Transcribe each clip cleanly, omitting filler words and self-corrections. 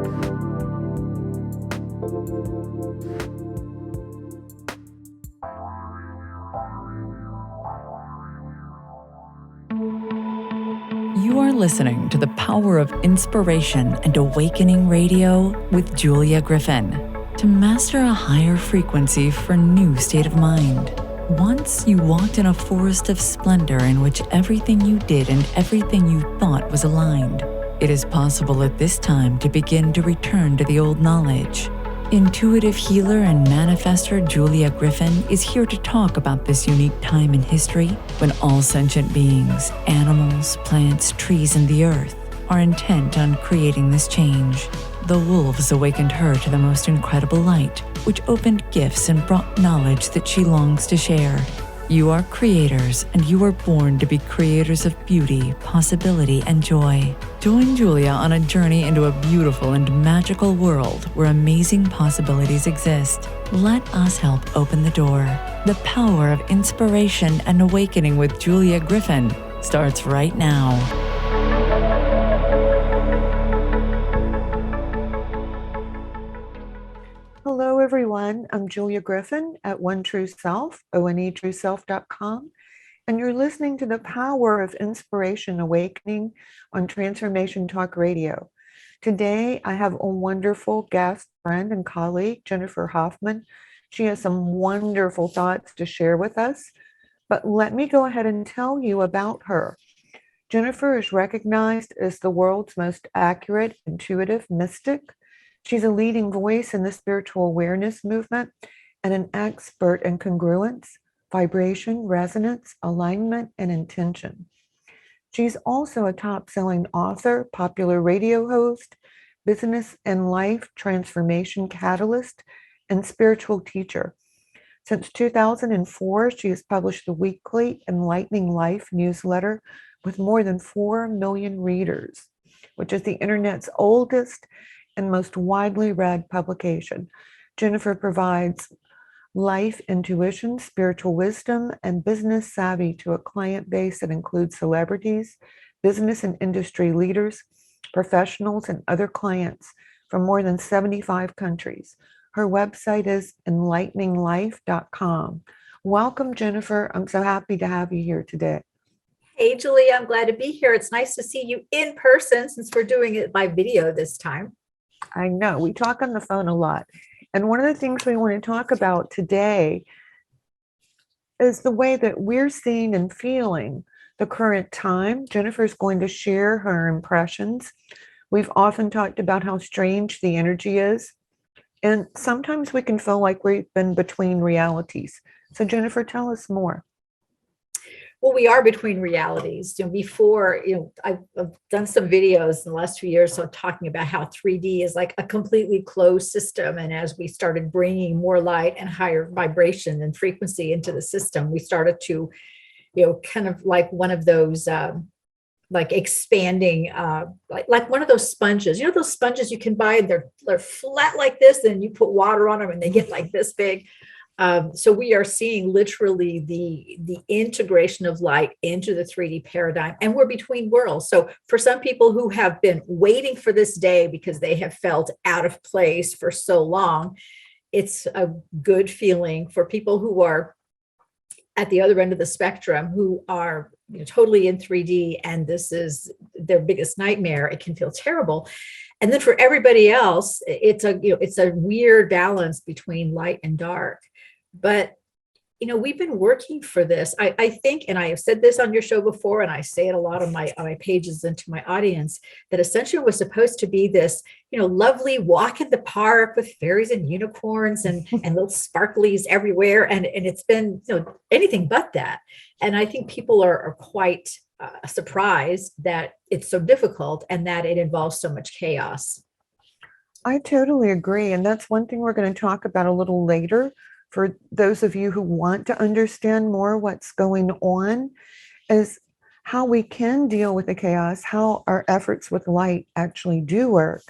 You are listening to the Power of Inspiration and Awakening Radio with Julia Griffin. To master a higher frequency for a new state of mind. Once you walked in a forest of splendor in which everything you did and everything you thought was aligned. It is possible at this time to begin to return to the old knowledge. Intuitive healer and manifestor Julia Griffin is here to talk about this unique time in history when all sentient beings, animals, plants, trees, and the earth are intent on creating this change. The wolves awakened her to the most incredible light, which opened gifts and brought knowledge that she longs to share. You are creators, and you are born to be creators of beauty, possibility, and joy. Join Julia on a journey into a beautiful and magical world where amazing possibilities exist. Let us help open the door. The Power of Inspiration and Awakening with Julia Griffin starts right now. Hello, everyone. I'm Julia Griffin at One True Self, onetrueself.com, and you're listening to the Power of Inspiration Awakening on Transformation Talk Radio. Today, I have a wonderful guest friend and colleague, Jennifer Hoffman. She has some wonderful thoughts to share with us, but let me go ahead and tell you about her. Jennifer is recognized as the world's most accurate, intuitive mystic. She's a leading voice in the spiritual awareness movement and an expert in congruence, vibration, resonance, alignment, and intention. She's also a top-selling author, popular radio host, business and life transformation catalyst, and spiritual teacher. Since 2004, she has published the weekly Enlightening Life newsletter with more than 4 million readers, which is the internet's oldest and most widely read publication. Jennifer provides life intuition, spiritual wisdom, and business savvy to a client base that includes celebrities, business and industry leaders, professionals, and other clients from more than 75 countries. Her website is enlighteninglife.com. Welcome, Jennifer. I'm so happy to have you here today. Hey, Julie, I'm glad to be here. It's nice to see you in person since we're doing it by video this time. I know, we talk on the phone a lot. And one of the things we want to talk about today is the way that we're seeing and feeling the current time. Jennifer's going to share her impressions. We've often talked about how strange the energy is. And sometimes we can feel like we've been between realities. So Jennifer, tell us more. Well, we are between realities. Before, I've done some videos in the last few years, so talking about how 3D is like a completely closed system. And as we started bringing more light and higher vibration and frequency into the system, we started to, kind of like one of those, like expanding, like one of those sponges. Those sponges you can buy, they're flat like this, and you put water on them and they get like this big. So we are seeing literally the integration of light into the 3D paradigm, and we're between worlds. So for some people who have been waiting for this day because they have felt out of place for so long, it's a good feeling. For people who are at the other end of the spectrum, who are totally in 3D, and this is their biggest nightmare, it can feel terrible. And then for everybody else, it's a weird balance between light and dark. But, we've been working for this. I think, and I have said this on your show before, and I say it a lot on my pages and to my audience, that Ascension was supposed to be this, lovely walk in the park with fairies and unicorns and little sparklies everywhere. And it's been, anything but that. And I think people are quite surprised that it's so difficult and that it involves so much chaos. I totally agree. And that's one thing we're going to talk about a little later. For those of you who want to understand more what's going on, is how we can deal with the chaos, how our efforts with light actually do work.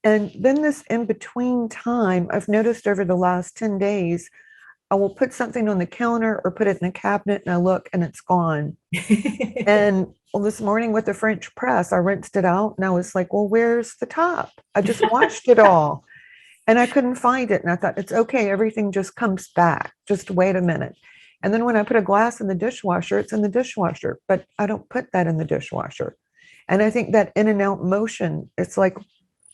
And then this in-between time, I've noticed over the last 10 days, I will put something on the counter or put it in a cabinet and I look and it's gone. And Well, this morning with the French press, I rinsed it out and I was like, well, where's the top? I just washed it all and I couldn't find it. And I thought, it's okay. Everything just comes back. Just wait a minute. And then when I put a glass in the dishwasher, it's in the dishwasher, but I don't put that in the dishwasher. And I think that in and out motion, it's like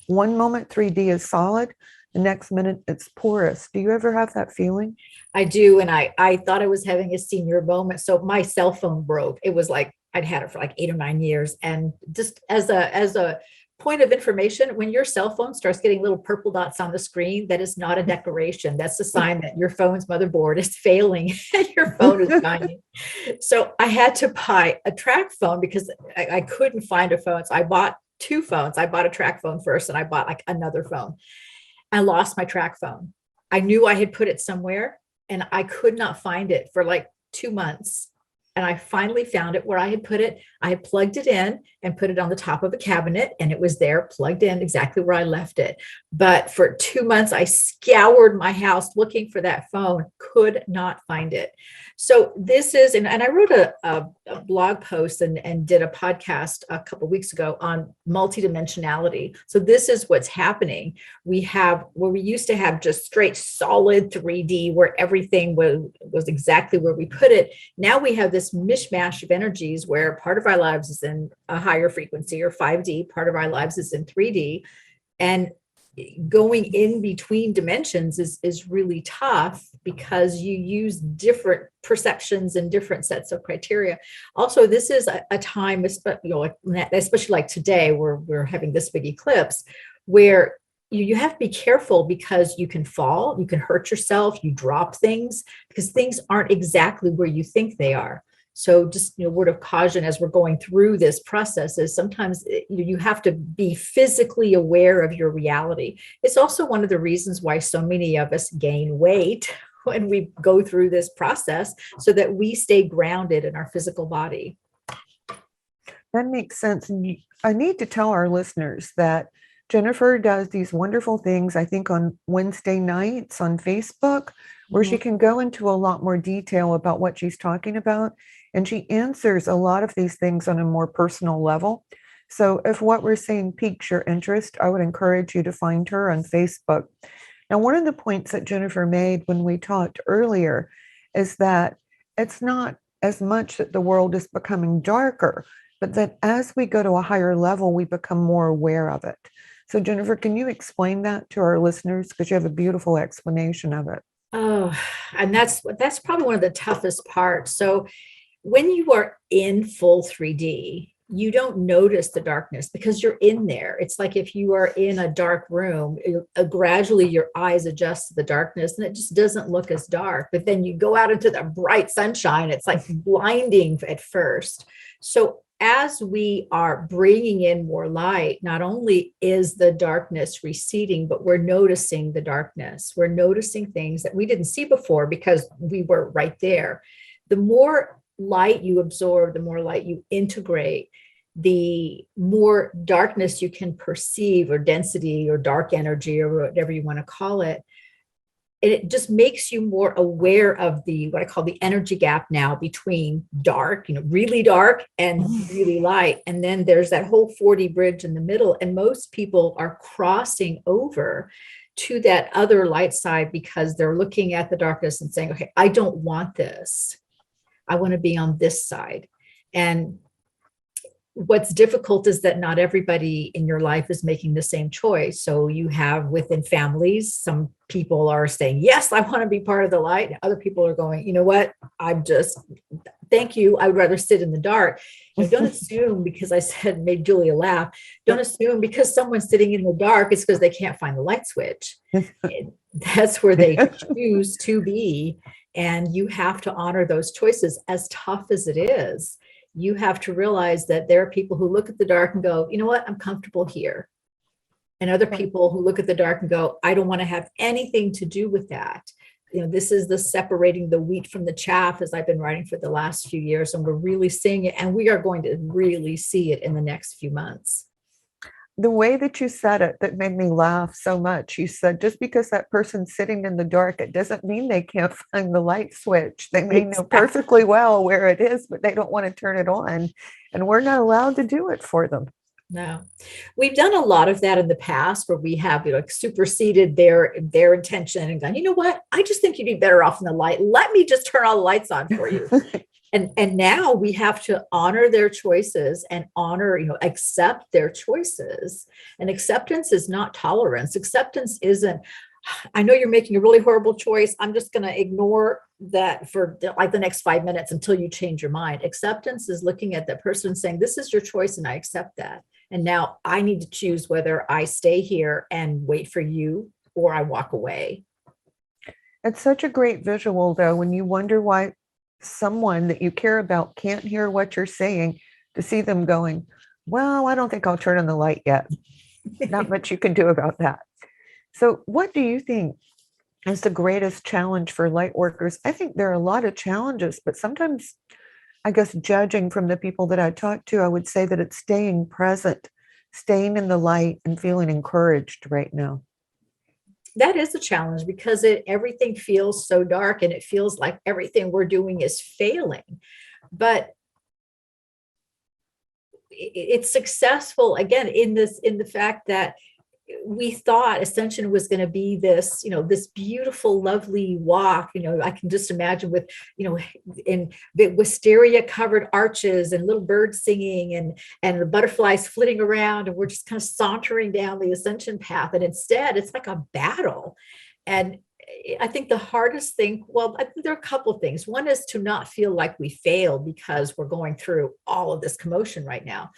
one moment 3D is solid, the next minute it's porous. Do you ever have that feeling? I do. And I thought I was having a senior moment. So my cell phone broke. It was like, I'd had it for like 8 or 9 years. And just as a point of information, when your cell phone starts getting little purple dots on the screen, that is not a decoration. That's a sign that your phone's motherboard is failing and your phone is dying. So I had to buy a track phone because I couldn't find a phone. So I bought 2 phones. I bought a track phone first and I bought like another phone. I lost my track phone. I knew I had put it somewhere and I could not find it for like 2 months. And I finally found it where I had put it. I had plugged it in and put it on the top of a cabinet, and it was there plugged in exactly where I left it. But for 2 months, I scoured my house looking for that phone, could not find it. So this is, and I wrote a blog post and did a podcast a couple of weeks ago on multidimensionality. So this is what's happening. We have where we used to have just straight solid 3D where everything was exactly where we put it. Now we have this mishmash of energies where part of our lives is in a higher frequency or 5D, part of our lives is in 3D. And going in between dimensions is really tough because you use different perceptions and different sets of criteria. Also, this is a time, especially like today, where we're having this big eclipse, where you have to be careful because you can fall, you can hurt yourself, you drop things because things aren't exactly where you think they are. So just, word of caution as we're going through this process is sometimes you have to be physically aware of your reality. It's also one of the reasons why so many of us gain weight when we go through this process so that we stay grounded in our physical body. That makes sense. And I need to tell our listeners that Jennifer does these wonderful things, I think, on Wednesday nights on Facebook, where she can go into a lot more detail about what she's talking about. And she answers a lot of these things on a more personal level. So if what we're saying piques your interest, I would encourage you to find her on Facebook. Now, one of the points that Jennifer made when we talked earlier is that it's not as much that the world is becoming darker, but that as we go to a higher level, we become more aware of it. So Jennifer, can you explain that to our listeners? Because you have a beautiful explanation of it. Oh, and that's probably one of the toughest parts. So when you are in full 3D, you don't notice the darkness because you're in there. It's like if you are in a dark room, gradually your eyes adjust to the darkness and it just doesn't look as dark. But then you go out into the bright sunshine, it's like blinding at first. So as we are bringing in more light, not only is the darkness receding, but we're noticing the darkness. We're noticing things that we didn't see before because we were right there. The more light you absorb, the more light you integrate, the more darkness you can perceive, or density or dark energy or whatever you want to call it. It just makes you more aware of what I call the energy gap now between dark, really dark and really light. And then there's that whole 4D bridge in the middle. And most people are crossing over to that other light side because they're looking at the darkness and saying, okay, I don't want this. I want to be on this side. And what's difficult is that not everybody in your life is making the same choice. So you have within families, some people are saying, yes, I want to be part of the light. Other people are going, you know what? Thank you. I would rather sit in the dark. Don't assume because I said, made Julia laugh. Don't assume because someone's sitting in the dark, it's because they can't find the light switch. That's where they choose to be. And you have to honor those choices, as tough as it is. You have to realize that there are people who look at the dark and go, you know what, I'm comfortable here. And other people who look at the dark and go, I don't want to have anything to do with that. This is the separating the wheat from the chaff, as I've been writing for the last few years. And we're really seeing it. And we are going to really see it in the next few months. the way that you said it that made me laugh so much. You said, just because that person's sitting in the dark, it doesn't mean they can't find the light switch. They may know perfectly well where it is, but they don't want to turn it on. And we're not allowed to do it for them. No, we've done a lot of that in the past where we have, like superseded their intention and gone, you know what? I just think you'd be better off in the light. Let me just turn all the lights on for you. And now we have to honor their choices and honor, accept their choices. And acceptance is not tolerance. Acceptance isn't, I know you're making a really horrible choice. I'm just going to ignore that for like the next 5 minutes until you change your mind. Acceptance is looking at that person and saying, this is your choice and I accept that. And now I need to choose whether I stay here and wait for you or I walk away. It's such a great visual, though, when you wonder why someone that you care about can't hear what you're saying, to see them going, well, I don't think I'll turn on the light yet. Not much you can do about that. So what do you think is the greatest challenge for light workers? I think there are a lot of challenges, but sometimes, I guess, judging from the people that I talk to, I would say that it's staying present, staying in the light and feeling encouraged right now. That is a challenge because everything feels so dark and it feels like everything we're doing is failing. But it's successful, again, in the fact that we thought Ascension was going to be this, this beautiful, lovely walk. I can just imagine with, in the wisteria covered arches and little birds singing and the butterflies flitting around. And we're just kind of sauntering down the Ascension path. And instead it's like a battle. And I think the hardest thing, well, I think there are a couple of things. One is to not feel like we failed because we're going through all of this commotion right now.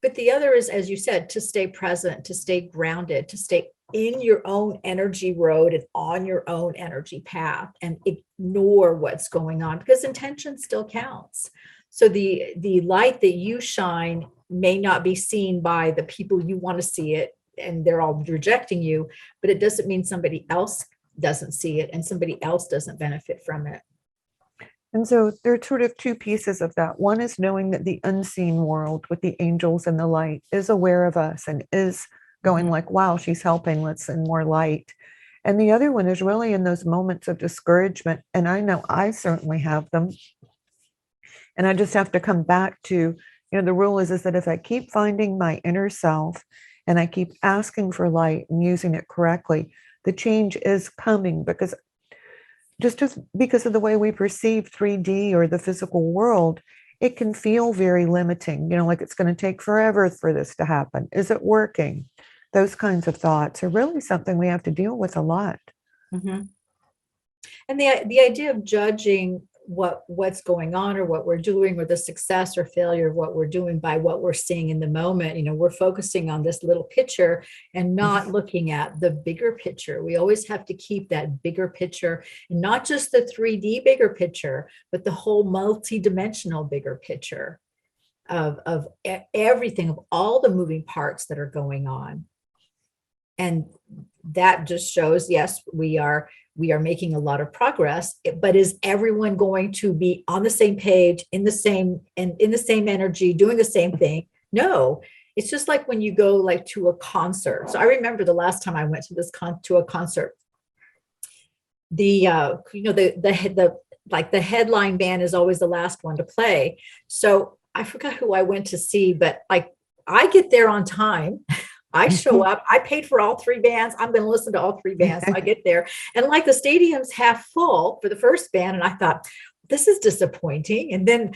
But the other is, as you said, to stay present, to stay grounded, to stay in your own energy road and on your own energy path and ignore what's going on because intention still counts. So the light that you shine may not be seen by the people you want to see it and they're all rejecting you, but it doesn't mean somebody else doesn't see it and somebody else doesn't benefit from it. And so there are sort of two pieces of that. One is knowing that the unseen world with the angels and the light is aware of us and is going like, wow, she's helping, let's send more light. And the other one is really in those moments of discouragement. And I know I certainly have them. And I just have to come back to, the rule is that if I keep finding my inner self and I keep asking for light and using it correctly, the change is coming because of the way we perceive 3D or the physical world, it can feel very limiting, like it's going to take forever for this to happen. Is it working? Those kinds of thoughts are really something we have to deal with a lot. Mm-hmm. And the idea of judging what's going on or what we're doing or the success or failure of what we're doing by what we're seeing in the moment, we're focusing on this little picture and not looking at the bigger picture. We always have to keep that bigger picture, and not just the 3D bigger picture, but the whole multi-dimensional bigger picture of everything, of all the moving parts that are going on. And that just shows, yes, we are making a lot of progress, but is everyone going to be on the same page, in the same energy, doing the same thing? No, it's just like when you go like to a concert. So I remember the last time I went to a concert, the headline band is always the last one to play. So I forgot who I went to see, but like I get there on time. I show up, I paid for all three bands. I'm going to listen to all three bands. So I get there and like the stadium's half full for the first band. And I thought, this is disappointing. And then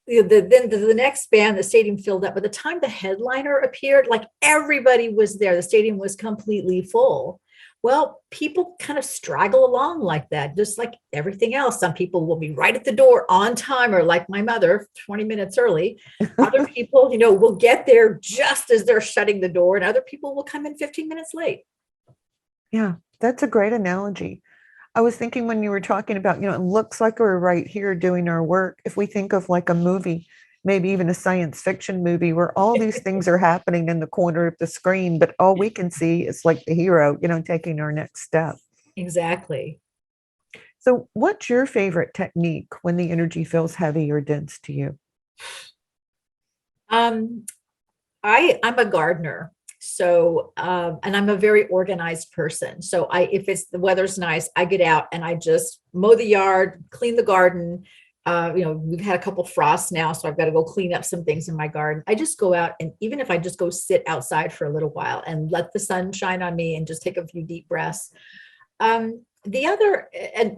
the next band, the stadium filled up. By the time the headliner appeared, like everybody was there. The stadium was completely full. Well, people kind of straggle along like that, just like everything else. Some people will be right at the door on time, or like my mother, 20 minutes early. Other people, will get there just as they're shutting the door, and other people will come in 15 minutes late. Yeah, that's a great analogy. I was thinking when you were talking about, it looks like we're right here doing our work. If we think of like a movie, maybe even a science fiction movie where all these things are happening in the corner of the screen, but all we can see is like the hero, taking our next step. Exactly. So what's your favorite technique when the energy feels heavy or dense to you? I'm a gardener. So, and I'm a very organized person. So if it's the weather's nice, I get out and I just mow the yard, clean the garden. We've had a couple frosts now, so I've got to go clean up some things in my garden. I just go out, and even if I just go sit outside for a little while and let the sun shine on me and just take a few deep breaths. The other, and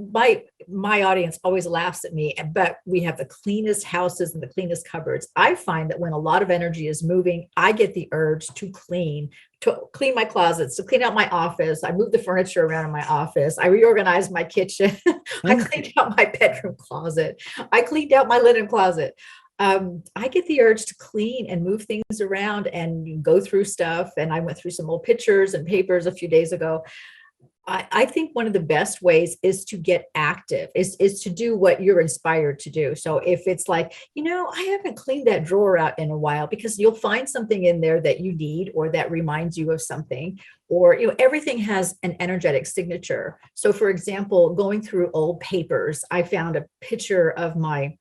my audience always laughs at me, but we have the cleanest houses and the cleanest cupboards. I find that when a lot of energy is moving, I get the urge to clean my closets, to clean out my office. I move the furniture around in my office. I reorganized my kitchen. I cleaned out my bedroom closet. I cleaned out my linen closet. I get the urge to clean and move things around and go through stuff. And I went through some old pictures and papers a few days ago. I think one of the best ways is to get active, is to do what you're inspired to do. So if it's like, I haven't cleaned that drawer out in a while, because you'll find something in there that you need, or that reminds you of something, or, everything has an energetic signature. So for example, going through old papers, I found a picture of my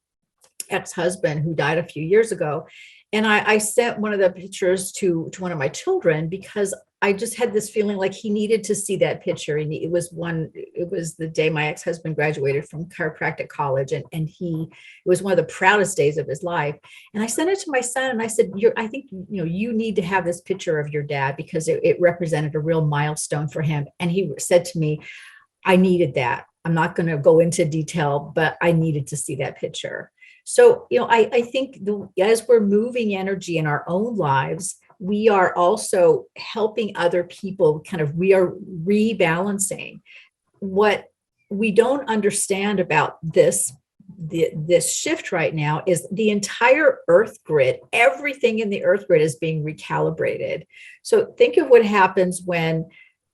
ex-husband who died a few years ago. And I sent one of the pictures to one of my children, because I just had this feeling like he needed to see that picture. And it was the day my ex-husband graduated from chiropractic college. And it was one of the proudest days of his life. And I sent it to my son and I said, I think, you need to have this picture of your dad, because it represented a real milestone for him. And he said to me, I needed that. I'm not going to go into detail, but I needed to see that picture. So, I think as we're moving energy in our own lives, we are also helping other people. We are rebalancing. What we don't understand about this shift right now is the entire earth grid. Everything in the earth grid is being recalibrated. So think of what happens when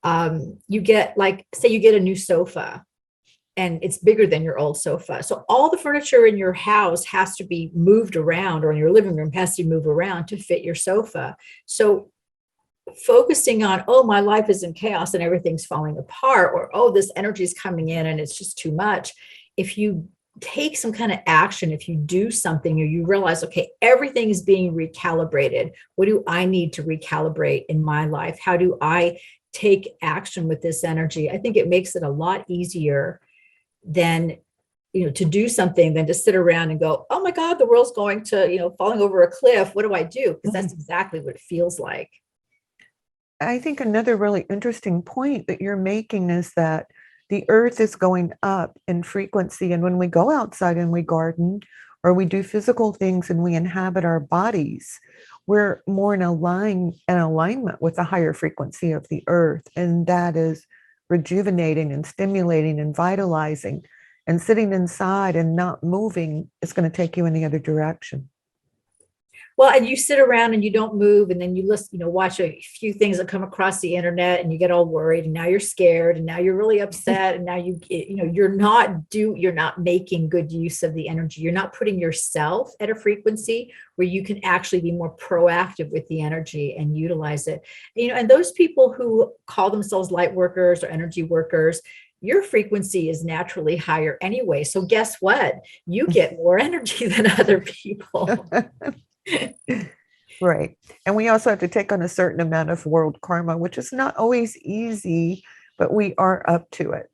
you get, say you get a new sofa, and it's bigger than your old sofa. So all the furniture in your house has to be moved around, or in your living room has to move around to fit your sofa. So focusing on, my life is in chaos and everything's falling apart, or, this energy is coming in and it's just too much. If you take some kind of action, if you do something, or you realize, okay, everything is being recalibrated. What do I need to recalibrate in my life? How do I take action with this energy? I think it makes it a lot easier than, to do something, than to sit around and go, oh my God, the world's going to, falling over a cliff. What do I do? Because that's exactly what it feels like. I think another really interesting point that you're making is that the earth is going up in frequency. And when we go outside and we garden, or we do physical things and we inhabit our bodies, we're more in alignment with the higher frequency of the earth. And that is rejuvenating and stimulating and vitalizing. And sitting inside and not moving is going to take you in the other direction. Well, and you sit around and you don't move, and then you listen, watch a few things that come across the internet, and you get all worried, and now you're scared, and now you're really upset, and now you're not making good use of the energy. You're not putting yourself at a frequency where you can actually be more proactive with the energy and utilize it. And those people who call themselves light workers or energy workers, your frequency is naturally higher anyway. So guess what? You get more energy than other people. Right. And we also have to take on a certain amount of world karma, which is not always easy, but we are up to it.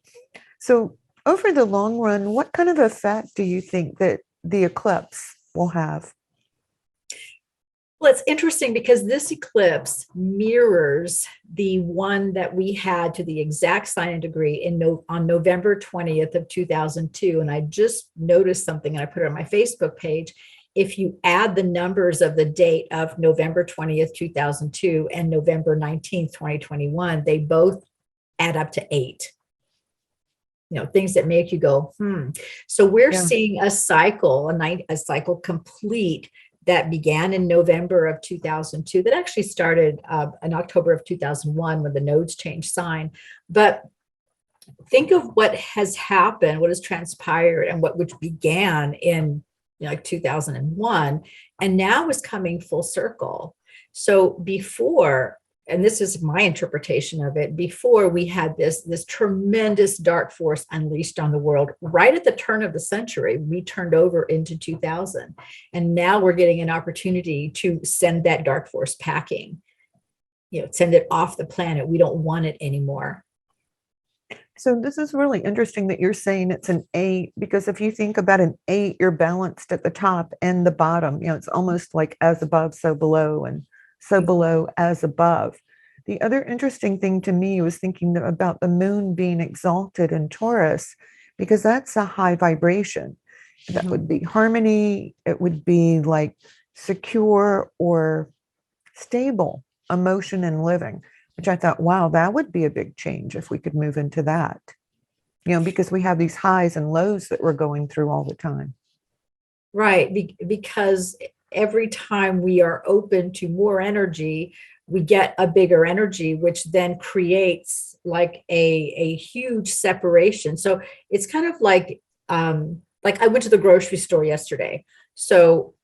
So over the long run, what kind of effect do you think that the eclipse will have? Well, it's interesting because this eclipse mirrors the one that we had to the exact sign and degree on November 20th of 2002. And I just noticed something, and I put it on my Facebook page. If you add the numbers of the date of November 20th, 2002 and November 19th, 2021, they both add up to 8. Things that make you go, So we're seeing a cycle, a cycle complete, that began in November of 2002, that actually started in October of 2001 when the nodes changed sign. But think of what has happened, what has transpired, and which began in 2001, and now is coming full circle. So before, and this is my interpretation of it, before we had this tremendous dark force unleashed on the world, right at the turn of the century, we turned over into 2000. And now we're getting an opportunity to send that dark force packing. send it off the planet. We don't want it anymore. So this is really interesting that you're saying it's an 8, because if you think about an 8, you're balanced at the top and the bottom. It's almost like as above, so below, and so below as above. The other interesting thing to me was thinking about the moon being exalted in Taurus, because that's a high vibration. That would be harmony. It would be like secure or stable emotion and living, which I thought, wow, that would be a big change if we could move into that, because we have these highs and lows that we're going through all the time. Right. Because every time we are open to more energy, we get a bigger energy, which then creates like a huge separation. So it's kind of like I went to the grocery store yesterday. So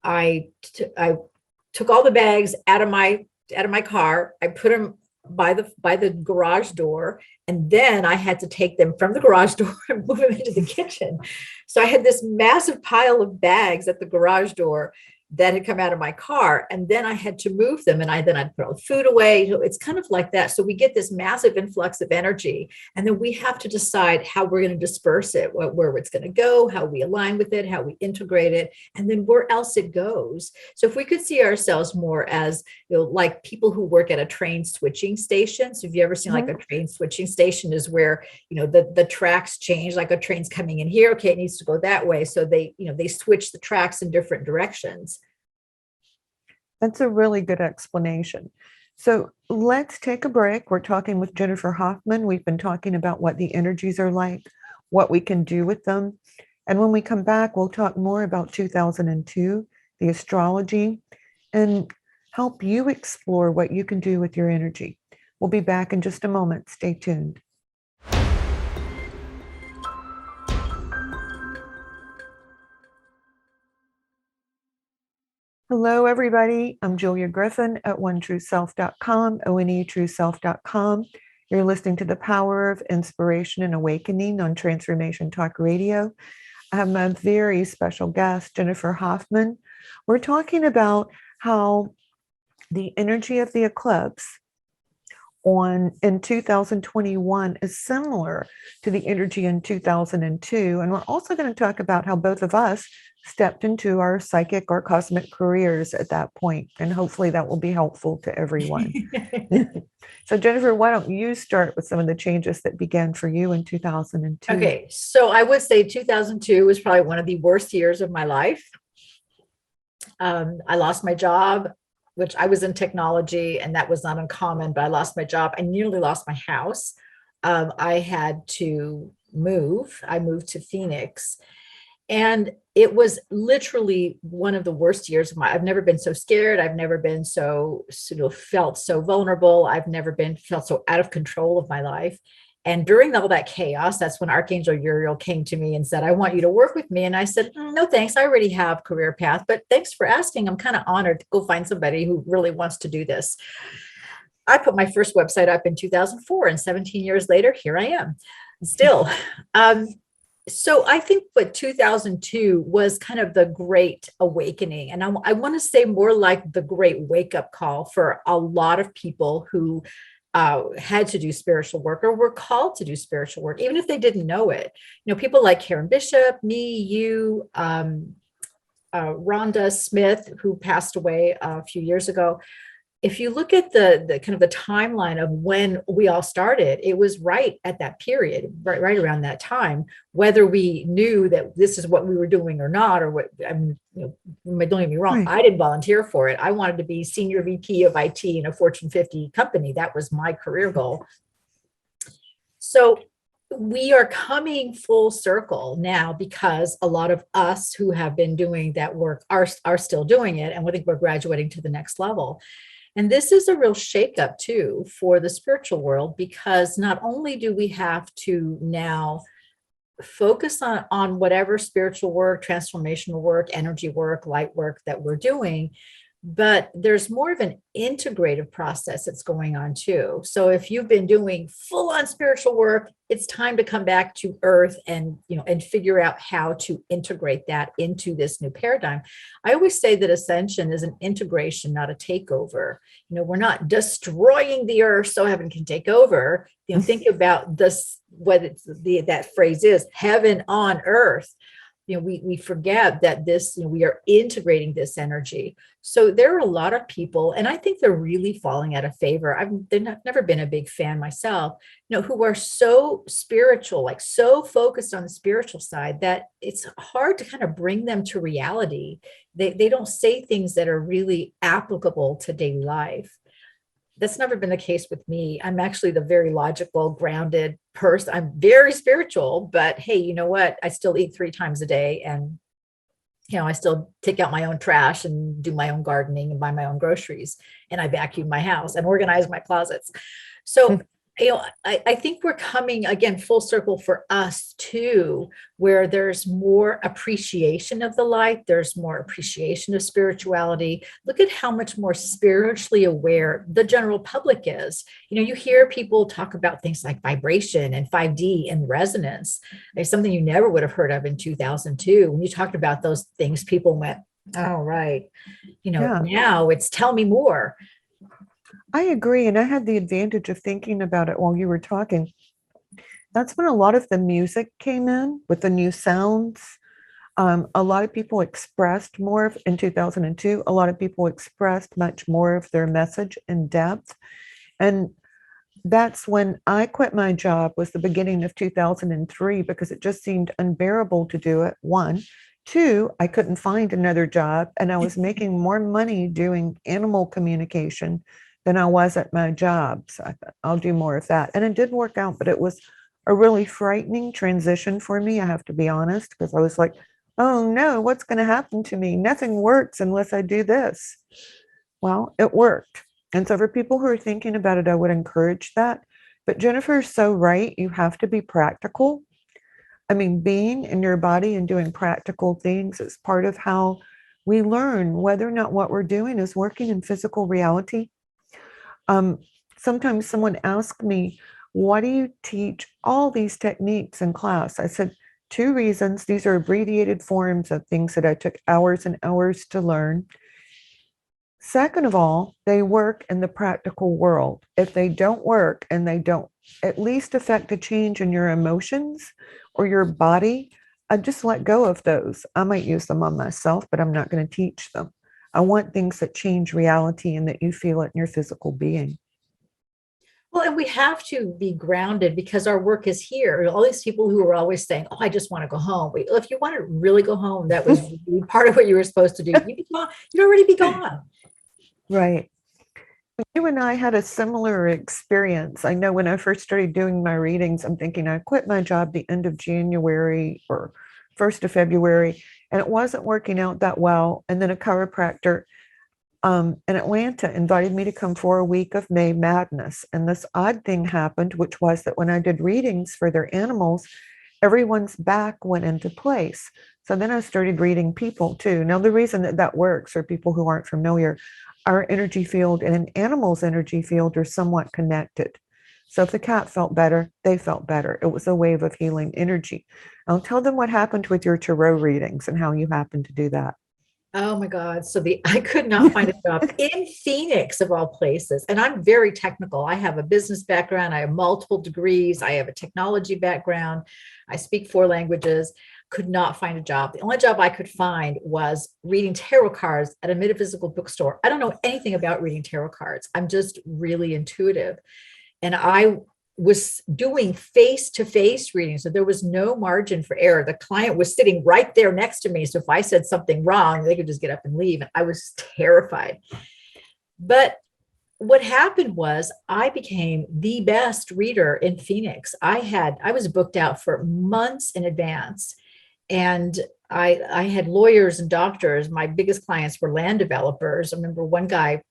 I took all the bags out of my car. I put them by the garage door, and then I had to take them from the garage door and move them into the kitchen. So I had this massive pile of bags at the garage door that had come out of my car, and then I had to move them, and I'd put all the food away. It's kind of like that. So we get this massive influx of energy, and then we have to decide how we're going to disperse it, where it's going to go, how we align with it, how we integrate it, and then where else it goes. So if we could see ourselves more as like people who work at a train switching station. So if you ever seen like a train switching station, is where the tracks change, like a train's coming in here, okay, it needs to go that way. So they switch the tracks in different directions. That's a really good explanation. So let's take a break. We're talking with Jennifer Hoffman. We've been talking about what the energies are like, what we can do with them. And when we come back, we'll talk more about 2002, the astrology, and help you explore what you can do with your energy. We'll be back in just a moment. Stay tuned. Hello, everybody. I'm Julia Griffin at onetrueself.com, onetrueself.com. You're listening to The Power of Inspiration and Awakening on Transformation Talk Radio. I have my very special guest, Jennifer Hoffman. We're talking about how the energy of the eclipse in 2021 is similar to the energy in 2002. And we're also going to talk about how both of us stepped into our psychic or cosmic careers at that point. And hopefully that will be helpful to everyone. So Jennifer, why don't you start with some of the changes that began for you in 2002? Okay, so I would say 2002 was probably one of the worst years of my life. I lost my job, which I was in technology, and that was not uncommon, but I lost my job. I nearly lost my house. I had to move. I moved to Phoenix, and it was literally one of the worst years of I've never been so scared. I've never been so felt so vulnerable. I've never felt so out of control of my life. And during all that chaos, that's when Archangel Uriel came to me and said, I want you to work with me. And I said, no, thanks. I already have a career path, but thanks for asking. I'm kind of honored to go find somebody who really wants to do this. I put my first website up in 2004, and 17 years later, here I am still. So I think what 2002 was kind of the great awakening. And I want to say more like the great wake up call for a lot of people who had to do spiritual work or were called to do spiritual work, even if they didn't know it. People like Karen Bishop, me, you, Rhonda Smith, who passed away a few years ago. If you look at the kind of the timeline of when we all started, it was right at that period, right around that time, whether we knew that this is what we were doing or not, or what, don't get me wrong, right. I didn't volunteer for it. I wanted to be senior VP of IT in a Fortune 50 company. That was my career goal. So we are coming full circle now, because a lot of us who have been doing that work are still doing it. And we think we're graduating to the next level. And this is a real shakeup too for the spiritual world, because not only do we have to now focus on whatever spiritual work, transformational work, energy work, light work that we're doing, but there's more of an integrative process that's going on too. So if you've been doing full on spiritual work, it's time to come back to earth and, and figure out how to integrate that into this new paradigm. I always say that ascension is an integration, not a takeover. We're not destroying the earth so heaven can take over. Think about this, what that phrase is, heaven on earth. We forget that this, we are integrating this energy. So there are a lot of people, and I think they're really falling out of favor. I've never been a big fan myself, who are so spiritual, like so focused on the spiritual side that it's hard to kind of bring them to reality. They don't say things that are really applicable to daily life. That's never been the case with me. I'm actually the very logical, grounded person. I'm very spiritual, but hey, you know what? I still eat 3 times a day, and I still take out my own trash and do my own gardening and buy my own groceries, and I vacuum my house and organize my closets. So I think we're coming again full circle for us too, where there's more appreciation of the light. There's more appreciation of spirituality. Look at how much more spiritually aware the general public is. You hear people talk about things like vibration and 5D and resonance. There's something you never would have heard of in 2002. When you talked about those things, people went, oh, right. Now it's tell me more. I agree. And I had the advantage of thinking about it while you were talking. That's when a lot of the music came in with the new sounds. A lot of people expressed more in 2002. A lot of people expressed much more of their message in depth. And that's when I quit my job, was the beginning of 2003, because it just seemed unbearable to do it. 1. 2, I couldn't find another job, and I was making more money doing animal communication than I was at my job. So I thought, I'll do more of that. And it did work out, but it was a really frightening transition for me, I have to be honest, because I was like, oh no, what's going to happen to me? Nothing works unless I do this. Well, it worked. And so for people who are thinking about it, I would encourage that. But Jennifer's so right. You have to be practical. I mean, being in your body and doing practical things is part of how we learn whether or not what we're doing is working in physical reality. Sometimes someone asks me, why do you teach all these techniques in class? I said, 2 reasons. These are abbreviated forms of things that I took hours and hours to learn. Second of all, they work in the practical world. If they don't work and they don't at least affect a change in your emotions or your body, I just let go of those. I might use them on myself, but I'm not going to teach them. I want things that change reality and that you feel it in your physical being. Well, and we have to be grounded because our work is here. All these people who are always saying, oh, I just want to go home. Well, if you want to really go home, that was really part of what you were supposed to do. You'd already be gone. Right. You and I had a similar experience. I know when I first started doing my readings, I'm thinking I quit my job the end of January or 1st of February, and it wasn't working out that well. And then a chiropractor in Atlanta invited me to come for a week of May Madness. And this odd thing happened, which was that when I did readings for their animals, everyone's back went into place. So then I started reading people too. Now, the reason that that works for people who aren't familiar, our energy field and an animal's energy field are somewhat connected. So if the cat felt better, they felt better. It was a wave of healing energy. I'll tell them what happened with your tarot readings and how you happened to do that. Oh my God. So I could not find a job in Phoenix of all places. And I'm very technical. I have a business background. I have multiple degrees. I have a technology background. I speak 4 languages. Could not find a job. The only job I could find was reading tarot cards at a metaphysical bookstore. I don't know anything about reading tarot cards. I'm just really intuitive. And I was doing face-to-face readings. So there was no margin for error. The client was sitting right there next to me. So if I said something wrong, they could just get up and leave. And I was terrified. But what happened was I became the best reader in Phoenix. I was booked out for months in advance. And I had lawyers and doctors. My biggest clients were land developers. I remember one guy,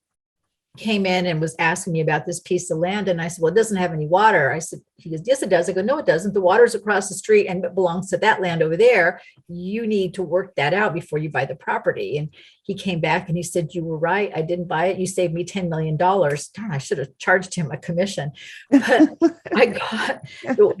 came in and was asking me about this piece of land. And I said, well, it doesn't have any water. I said, he goes, yes, it does. I go, no, it doesn't. The water's across the street and it belongs to that land over there. You need to work that out before you buy the property. And he came back and he said, you were right. I didn't buy it. You saved me $10 million. Darn, I should have charged him a commission. But I got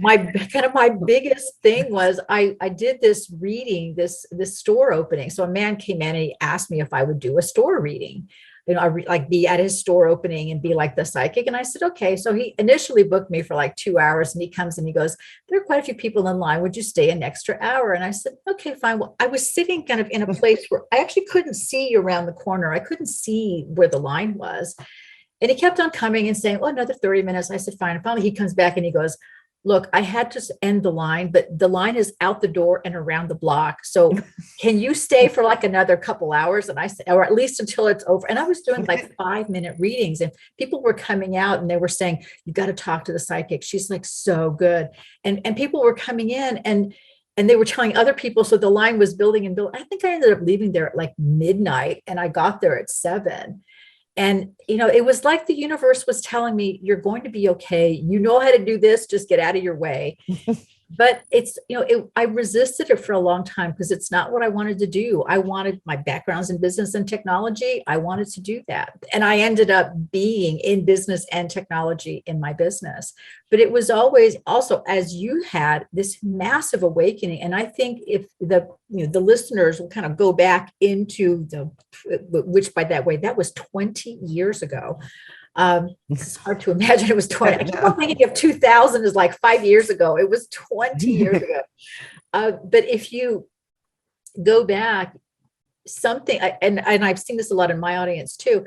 my biggest thing was I did this reading, this store opening. So a man came in and he asked me if I would do a store reading. Like be at his store opening and be like the psychic. And I said, okay. So he initially booked me for like 2 hours and he comes and he goes, there are quite a few people in line. Would you stay an extra hour? And I said, okay, fine. Well, I was sitting kind of in a place where I actually couldn't see around the corner. I couldn't see where the line was. And he kept on coming and saying, oh, another 30 minutes. I said, fine. And finally he comes back and he goes, look, I had to end the line, but the line is out the door and around the block. So can you stay for like another couple hours? And I said, or at least until it's over. And I was doing like 5-minute readings and people were coming out and they were saying, you got to talk to the psychic. She's like so good. And people were coming in and they were telling other people. So the line was building and building. I think I ended up leaving there at like midnight and I got there at 7. And, it was like the universe was telling me, you're going to be okay. You know how to do this. Just get out of your way. But it's, I resisted it for a long time because it's not what I wanted to do. I wanted my backgrounds in business and technology. I wanted to do that. And I ended up being in business and technology in my business. But it was always also, as you had, this massive awakening. And I think if the listeners will kind of go back into which by that way, that was 20 years ago. It's hard to imagine it was 20. I keep on thinking of 2000 is like 5 years ago. It was 20 years ago. But if you go back, something, and I've seen this a lot in my audience too,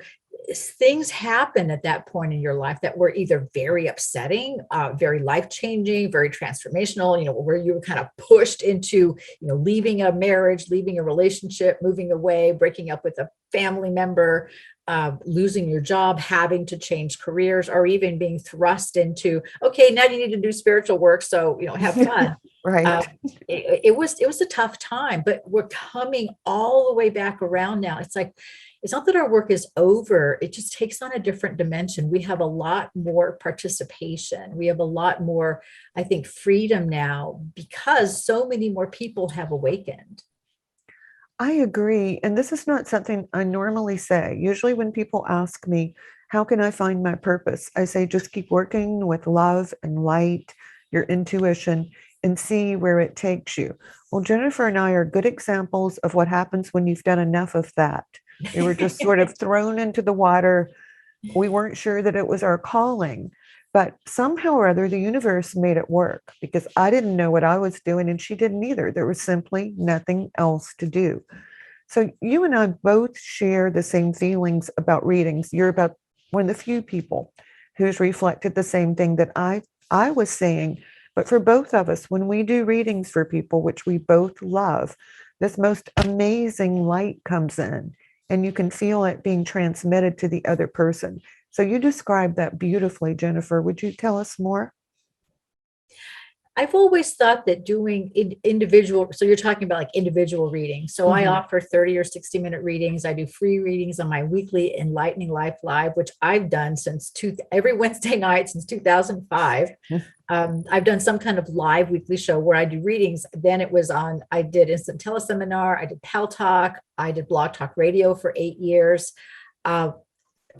things happen at that point in your life that were either very upsetting, very life-changing, very transformational, where you were kind of pushed into, leaving a marriage, leaving a relationship, moving away, breaking up with a family member, losing your job, having to change careers, or even being thrust into, okay, now you need to do spiritual work. So, have fun. Right. It was a tough time, but we're coming all the way back around now. It's like, it's not that our work is over. It just takes on a different dimension. We have a lot more participation. We have a lot more, I think, freedom now because so many more people have awakened. I agree. And this is not something I normally say. Usually when people ask me, how can I find my purpose? I say, just keep working with love and light, your intuition, and see where it takes you. Well, Jennifer and I are good examples of what happens when you've done enough of that. We were just sort of thrown into the water. We weren't sure that it was our calling, but somehow or other, the universe made it work because I didn't know what I was doing and she didn't either. There was simply nothing else to do. So you and I both share the same feelings about readings. You're about one of the few people who's reflected the same thing that I was saying. But for both of us, when we do readings for people, which we both love, this most amazing light comes in. And you can feel it being transmitted to the other person. So you described that beautifully, Jennifer. Would you tell us more? I've always thought that doing individual, so you're talking about like individual readings. So I offer 30 or 60-minute readings. I do free readings on my weekly Enlightening Life Live, which I've done every Wednesday night since 2005. I've done some kind of live weekly show where I do readings. Then I did Instant Teleseminar, I did Pal Talk, I did Blog Talk Radio for 8 years.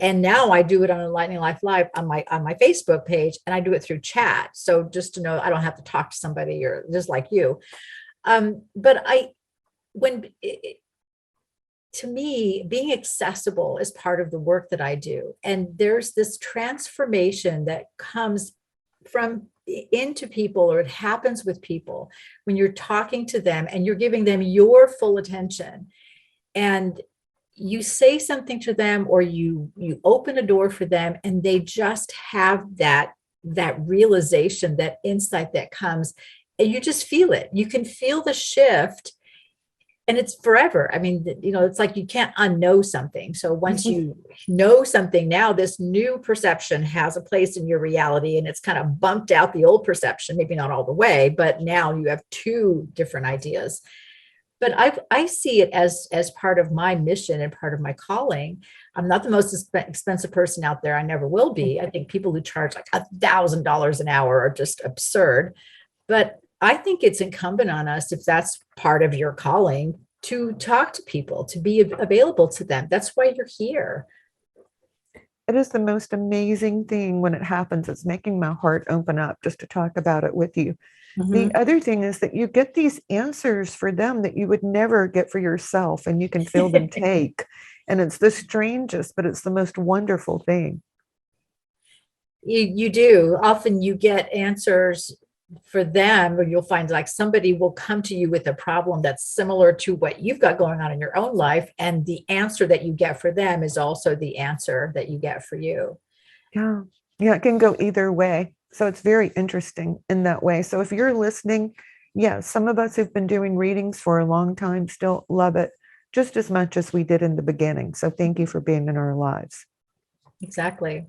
And now I do it on Enlightening Life Live on my Facebook page, and I do it through chat. So just to know, I don't have to talk to somebody or just like you. But to me, being accessible is part of the work that I do. And there's this transformation that comes into people, or it happens with people when you're talking to them and you're giving them your full attention. And you say something to them, or you open a door for them, and they just have that realization, that insight that comes, and you just feel it. You can feel the shift, and it's forever. I mean, it's like you can't unknow something. So once you know something, now this new perception has a place in your reality, and it's kind of bumped out the old perception, maybe not all the way, but now you have two different ideas. But I see it as part of my mission and part of my calling. I'm not the most expensive person out there. I never will be. I think people who charge like $1,000 an hour are just absurd. But I think it's incumbent on us, if that's part of your calling, to talk to people, to be available to them. That's why you're here. It is the most amazing thing when it happens. It's making my heart open up just to talk about it with you. The other thing is that you get these answers for them that you would never get for yourself, and you can feel them take. And it's the strangest, but it's the most wonderful thing. You do. Often you get answers for them, or you'll find like somebody will come to you with a problem that's similar to what you've got going on in your own life. And the answer that you get for them is also the answer that you get for you. Yeah. Yeah, it can go either way. So it's very interesting in that way. So if you're listening, yeah, some of us who've been doing readings for a long time still love it just as much as we did in the beginning. So thank you for being in our lives. Exactly.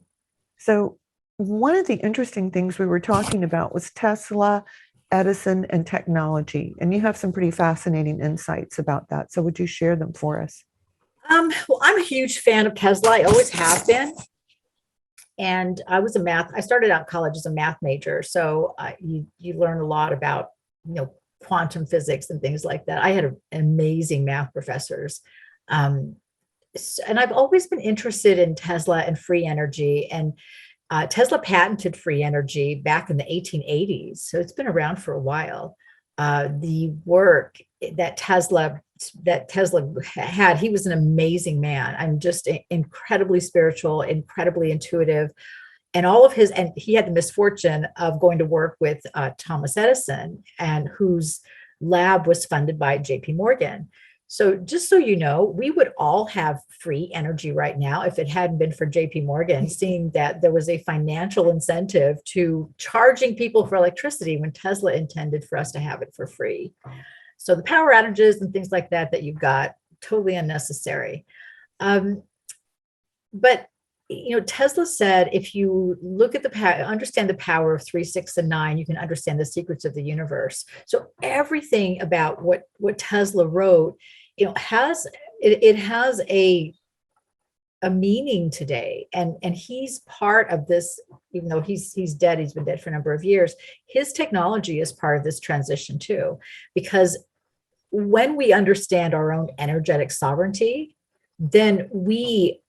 So one of the interesting things we were talking about was Tesla, Edison, and technology. And you have some pretty fascinating insights about that. So would you share them for us? Well, I'm a huge fan of Tesla. I always have been. And I started out college as a math major. So you learn a lot about, quantum physics and things like that. I had amazing math professors. And I've always been interested in Tesla and free energy. And Tesla patented free energy back in the 1880s. So it's been around for a while. The work that Tesla had, he was an amazing man. I'm just incredibly spiritual, incredibly intuitive. And he had the misfortune of going to work with Thomas Edison, and whose lab was funded by JP Morgan. So just so you know, we would all have free energy right now if it hadn't been for JP Morgan, seeing that there was a financial incentive to charging people for electricity when Tesla intended for us to have it for free. So the power outages and things like that you've got, totally unnecessary. But Tesla said, if you look at understand the power of 3, 6, and 9, you can understand the secrets of the universe. So everything about what Tesla wrote, has a meaning today, and he's part of this. Even though he's dead, he's been dead for a number of years. His technology is part of this transition too, because when we understand our own energetic sovereignty, then we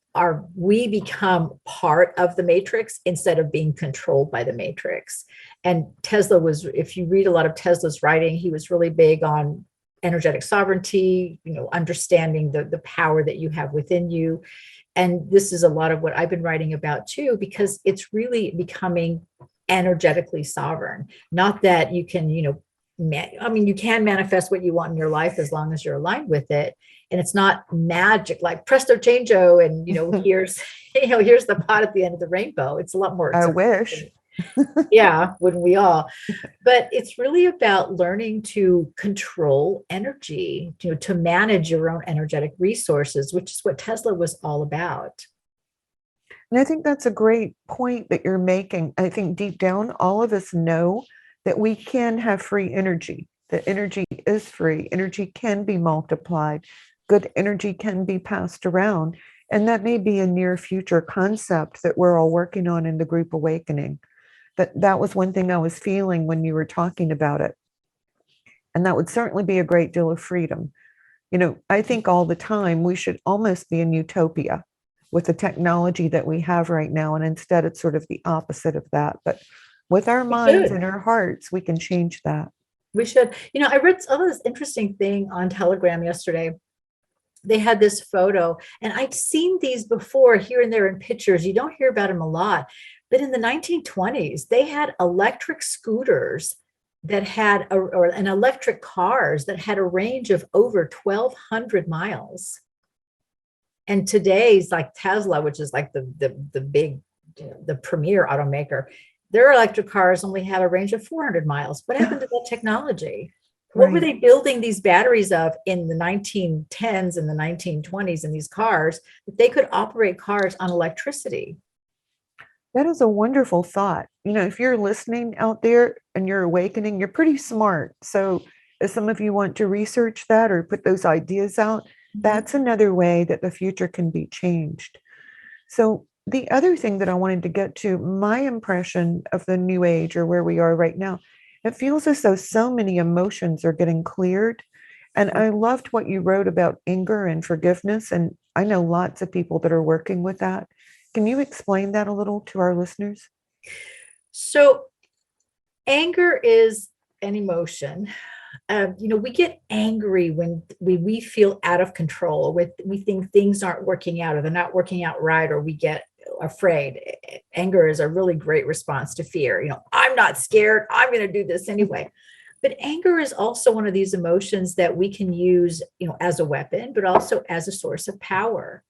become part of the matrix instead of being controlled by the matrix. And Tesla was, if you read a lot of Tesla's writing, he was really big on energetic sovereignty, understanding the power that you have within you. And this is a lot of what I've been writing about too, because it's really becoming energetically sovereign. Not that you can, you can manifest what you want in your life as long as you're aligned with it. And it's not magic like presto changeo and here's the pot at the end of the rainbow. It's a lot more. I wish. Yeah, wouldn't we all? But it's really about learning to control energy, to manage your own energetic resources, which is what Tesla was all about. And I think that's a great point that you're making. I think deep down, all of us know that we can have free energy, that energy is free, energy can be multiplied, good energy can be passed around. And that may be a near future concept that we're all working on in the group awakening. That was one thing I was feeling when you were talking about it. And that would certainly be a great deal of freedom. I think all the time we should almost be in utopia with the technology that we have right now. And instead, it's sort of the opposite of that. But with our minds and our hearts, we can change that. We should. I read this interesting thing on Telegram yesterday. They had this photo, and I'd seen these before here and there in pictures. You don't hear about them a lot. But in the 1920s, they had electric scooters that had, and electric cars that had a range of over 1,200 miles. And today's like Tesla, which is like the big, the premier automaker, their electric cars only had a range of 400 miles. What happened to that technology? What were they building these batteries of in the 1910s and the 1920s in these cars that they could operate cars on electricity? That is a wonderful thought. If you're listening out there and you're awakening, you're pretty smart. So if some of you want to research that or put those ideas out, that's another way that the future can be changed. So the other thing that I wanted to get to, my impression of the new age or where we are right now, it feels as though so many emotions are getting cleared. And I loved what you wrote about anger and forgiveness. And I know lots of people that are working with that. Can you explain that a little to our listeners? So anger is an emotion. We get angry when we feel out of control, with we think things aren't working out or they're not working out right, or we get afraid. Anger is a really great response to fear. I'm not scared. I'm going to do this anyway. But anger is also one of these emotions that we can use, as a weapon, but also as a source of power.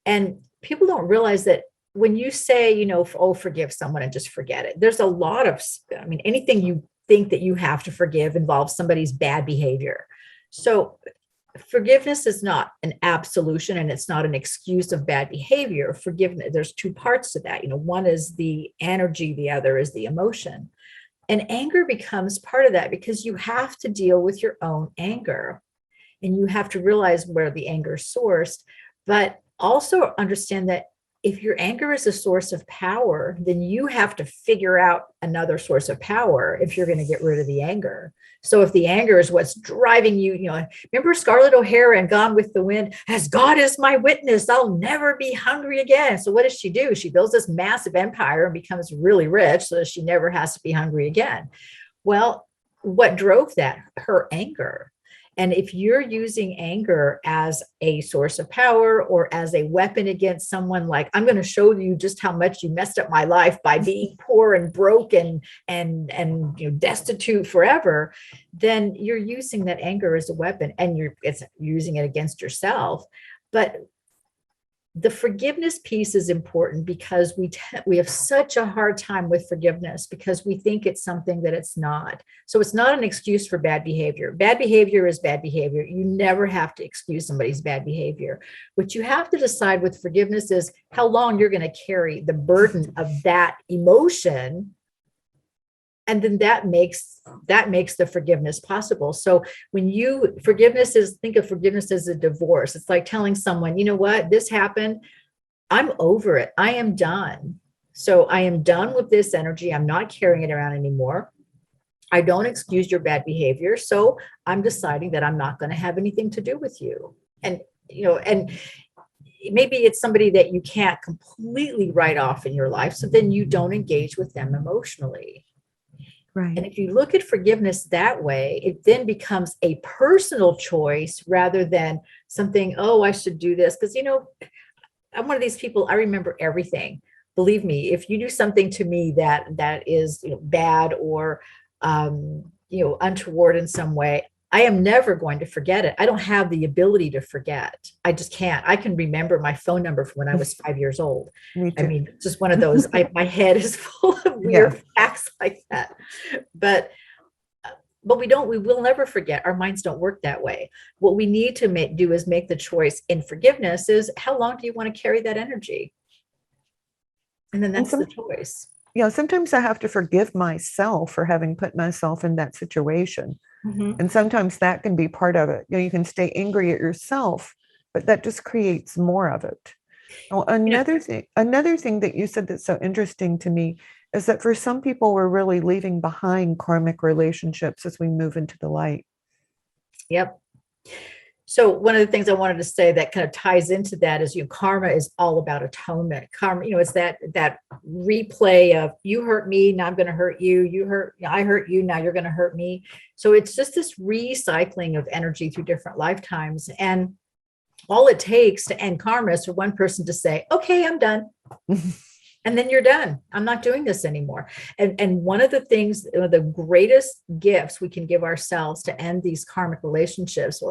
And people don't realize that when you say, oh, forgive someone and just forget it, there's a lot of, anything you think that you have to forgive involves somebody's bad behavior. So forgiveness is not an absolution, and it's not an excuse of bad behavior. Forgiveness, there's two parts to that. One is the energy, the other is the emotion. And anger becomes part of that because you have to deal with your own anger, and you have to realize where the anger is sourced, but also understand that if your anger is a source of power, then you have to figure out another source of power if you're going to get rid of the anger. So if the anger is what's driving you, remember Scarlett O'Hara and Gone with the Wind, as God is my witness, I'll never be hungry again. So what does she do? She builds this massive empire and becomes really rich so that she never has to be hungry again. Well, what drove that? Her anger. And if you're using anger as a source of power or as a weapon against someone, like, I'm going to show you just how much you messed up my life by being poor and broken and destitute forever, then you're using that anger as a weapon, and you're using it against yourself. But the forgiveness piece is important because we have such a hard time with forgiveness because we think it's something that it's not. So it's not an excuse for bad behavior. Bad behavior is bad behavior. You never have to excuse somebody's bad behavior. What you have to decide with forgiveness is how long you're going to carry the burden of that emotion. And then that makes the forgiveness possible. So when think of forgiveness as a divorce. It's like telling someone, you know what, this happened. I'm over it. I am done. So I am done with this energy. I'm not carrying it around anymore. I don't excuse your bad behavior. So I'm deciding that I'm not going to have anything to do with you. And maybe it's somebody that you can't completely write off in your life. So then you don't engage with them emotionally. Right. And if you look at forgiveness that way, it then becomes a personal choice rather than something, oh, I should do this. Because, I'm one of these people, I remember everything. Believe me, if you do something to me that is bad or, untoward in some way, I am never going to forget it. I don't have the ability to forget. I just can't. I can remember my phone number from when I was 5 years old. It's just one of those, my head is full of weird facts like that. But we will never forget. Our minds don't work that way. What we need to do is make the choice in forgiveness is, how long do you want to carry that energy? And then that's the choice. Yeah, sometimes I have to forgive myself for having put myself in that situation. Mm-hmm. And sometimes that can be part of it. You can stay angry at yourself, but that just creates more of it. Well, another thing that you said that's so interesting to me is that for some people, we're really leaving behind karmic relationships as we move into the light. Yep. So one of the things I wanted to say that kind of ties into that is, karma is all about atonement. Karma, it's that replay of, you hurt me, now I'm going to hurt you. I hurt you, now you're going to hurt me. So it's just this recycling of energy through different lifetimes. And all it takes to end karma is for one person to say, okay, I'm done. And then you're done. I'm not doing this anymore. And one of the things, the greatest gifts we can give ourselves to end these karmic relationships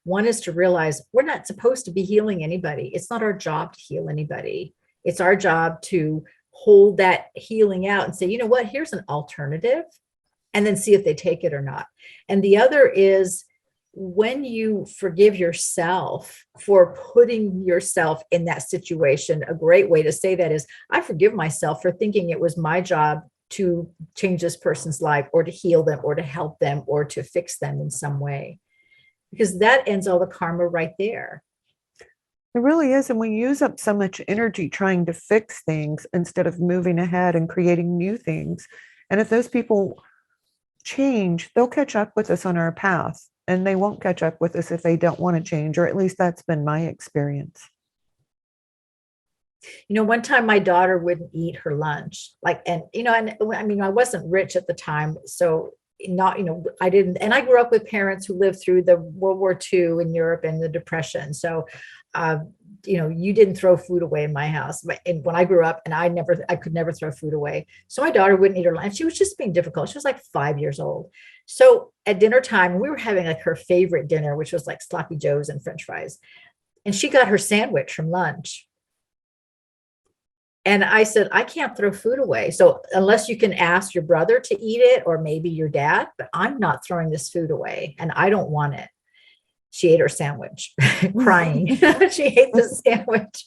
one is to realize we're not supposed to be healing anybody. It's not our job to heal anybody. It's our job to hold that healing out and say, you know what, here's an alternative, and then see if they take it or not. And the other is, when you forgive yourself for putting yourself in that situation, a great way to say that is, I forgive myself for thinking it was my job to change this person's life or to heal them or to help them or to fix them in some way, because that ends all the karma right there. It really is. And we use up so much energy trying to fix things instead of moving ahead and creating new things. And if those people change, they'll catch up with us on our path. And they won't catch up with us if they don't want to change, or at least that's been my experience. One time my daughter wouldn't eat her lunch, and I mean, I wasn't rich at the time. So not, I didn't, and I grew up with parents who lived through the World War II in Europe and the Depression. So, uh, you didn't throw food away in my house. And when I grew up, and I could never throw food away. So my daughter wouldn't eat her lunch. She was just being difficult. She was like 5 years old. So at dinner time, we were having like her favorite dinner, which was like sloppy joes and French fries. And she got her sandwich from lunch. And I said, I can't throw food away. So unless you can ask your brother to eat it, or maybe your dad, but I'm not throwing this food away and I don't want it. She ate her sandwich, crying. She ate the sandwich.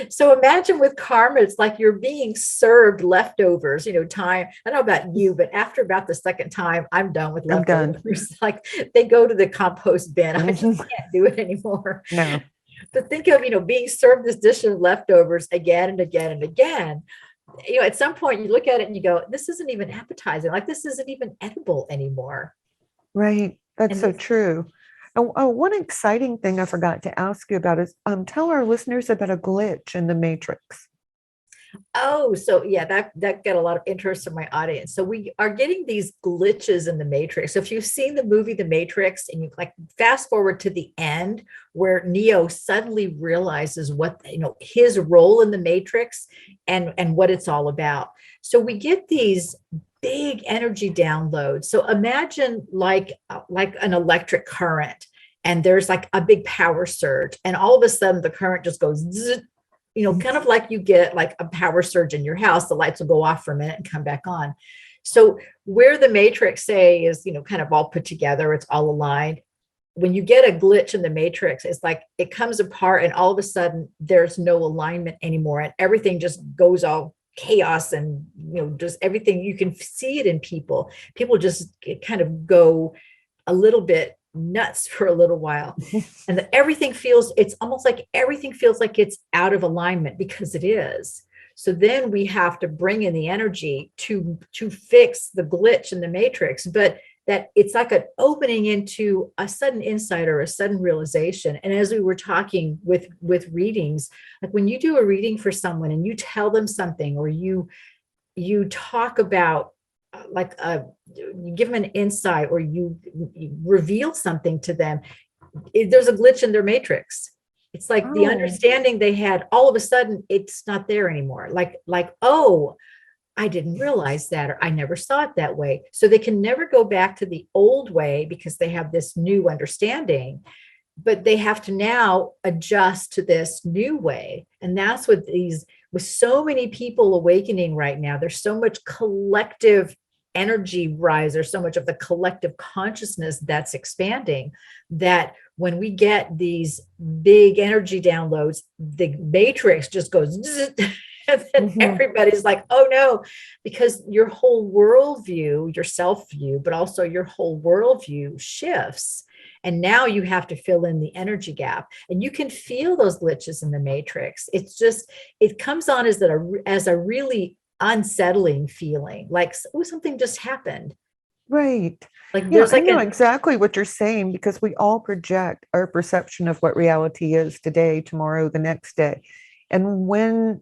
So imagine with karma, it's like you're being served leftovers, time. I don't know about you, but after about the second time, I'm done with leftovers. Like they go to the compost bin. I just can't do it anymore. No. But think of, being served this dish of leftovers again and again and again. At some point you look at it and you go, this isn't even appetizing. Like this isn't even edible anymore. Right. That's so true. Oh, one exciting thing I forgot to ask you about is tell our listeners about a glitch in the matrix. Oh, so yeah, that got a lot of interest from my audience. So we are getting these glitches in the Matrix. So if you've seen the movie The Matrix and you like fast forward to the end where Neo suddenly realizes what, his role in the Matrix and what it's all about. So we get these big energy downloads. So imagine like an electric current, and there's like a big power surge, and all of a sudden the current just goes zzz, kind of like you get like a power surge in your house, the lights will go off for a minute and come back on. So where the matrix, say, is, kind of all put together, it's all aligned. When you get a glitch in the matrix, it's like it comes apart and all of a sudden there's no alignment anymore. And everything just goes all chaos and, just everything. You can see it in people. People just kind of go a little bit nuts for a little while, and it's almost like everything feels like it's out of alignment, because it is. So then we have to bring in the energy to fix the glitch in the matrix, but that it's like an opening into a sudden insight or a sudden realization. And as we were talking with readings, like when you do a reading for someone and you tell them something, or you talk about you give them an insight, or you reveal something to them, there's a glitch in their matrix. It's like the understanding they had, all of a sudden it's not there anymore. Oh, I didn't realize that, or I never saw it that way. So they can never go back to the old way because they have this new understanding, but they have to now adjust to this new way. And that's what with so many people awakening right now, there's so much collective energy rise. There's so much of the collective consciousness that's expanding, that when we get these big energy downloads, the matrix just goes and then everybody's like, oh no, because your whole worldview, your self view, but also your whole worldview shifts. And now you have to fill in the energy gap, and you can feel those glitches in the matrix. It's just, it comes on as a really unsettling feeling, like, oh, something just happened. Right. Like Yeah, I know exactly what you're saying, because we all project our perception of what reality is today, tomorrow, the next day. And when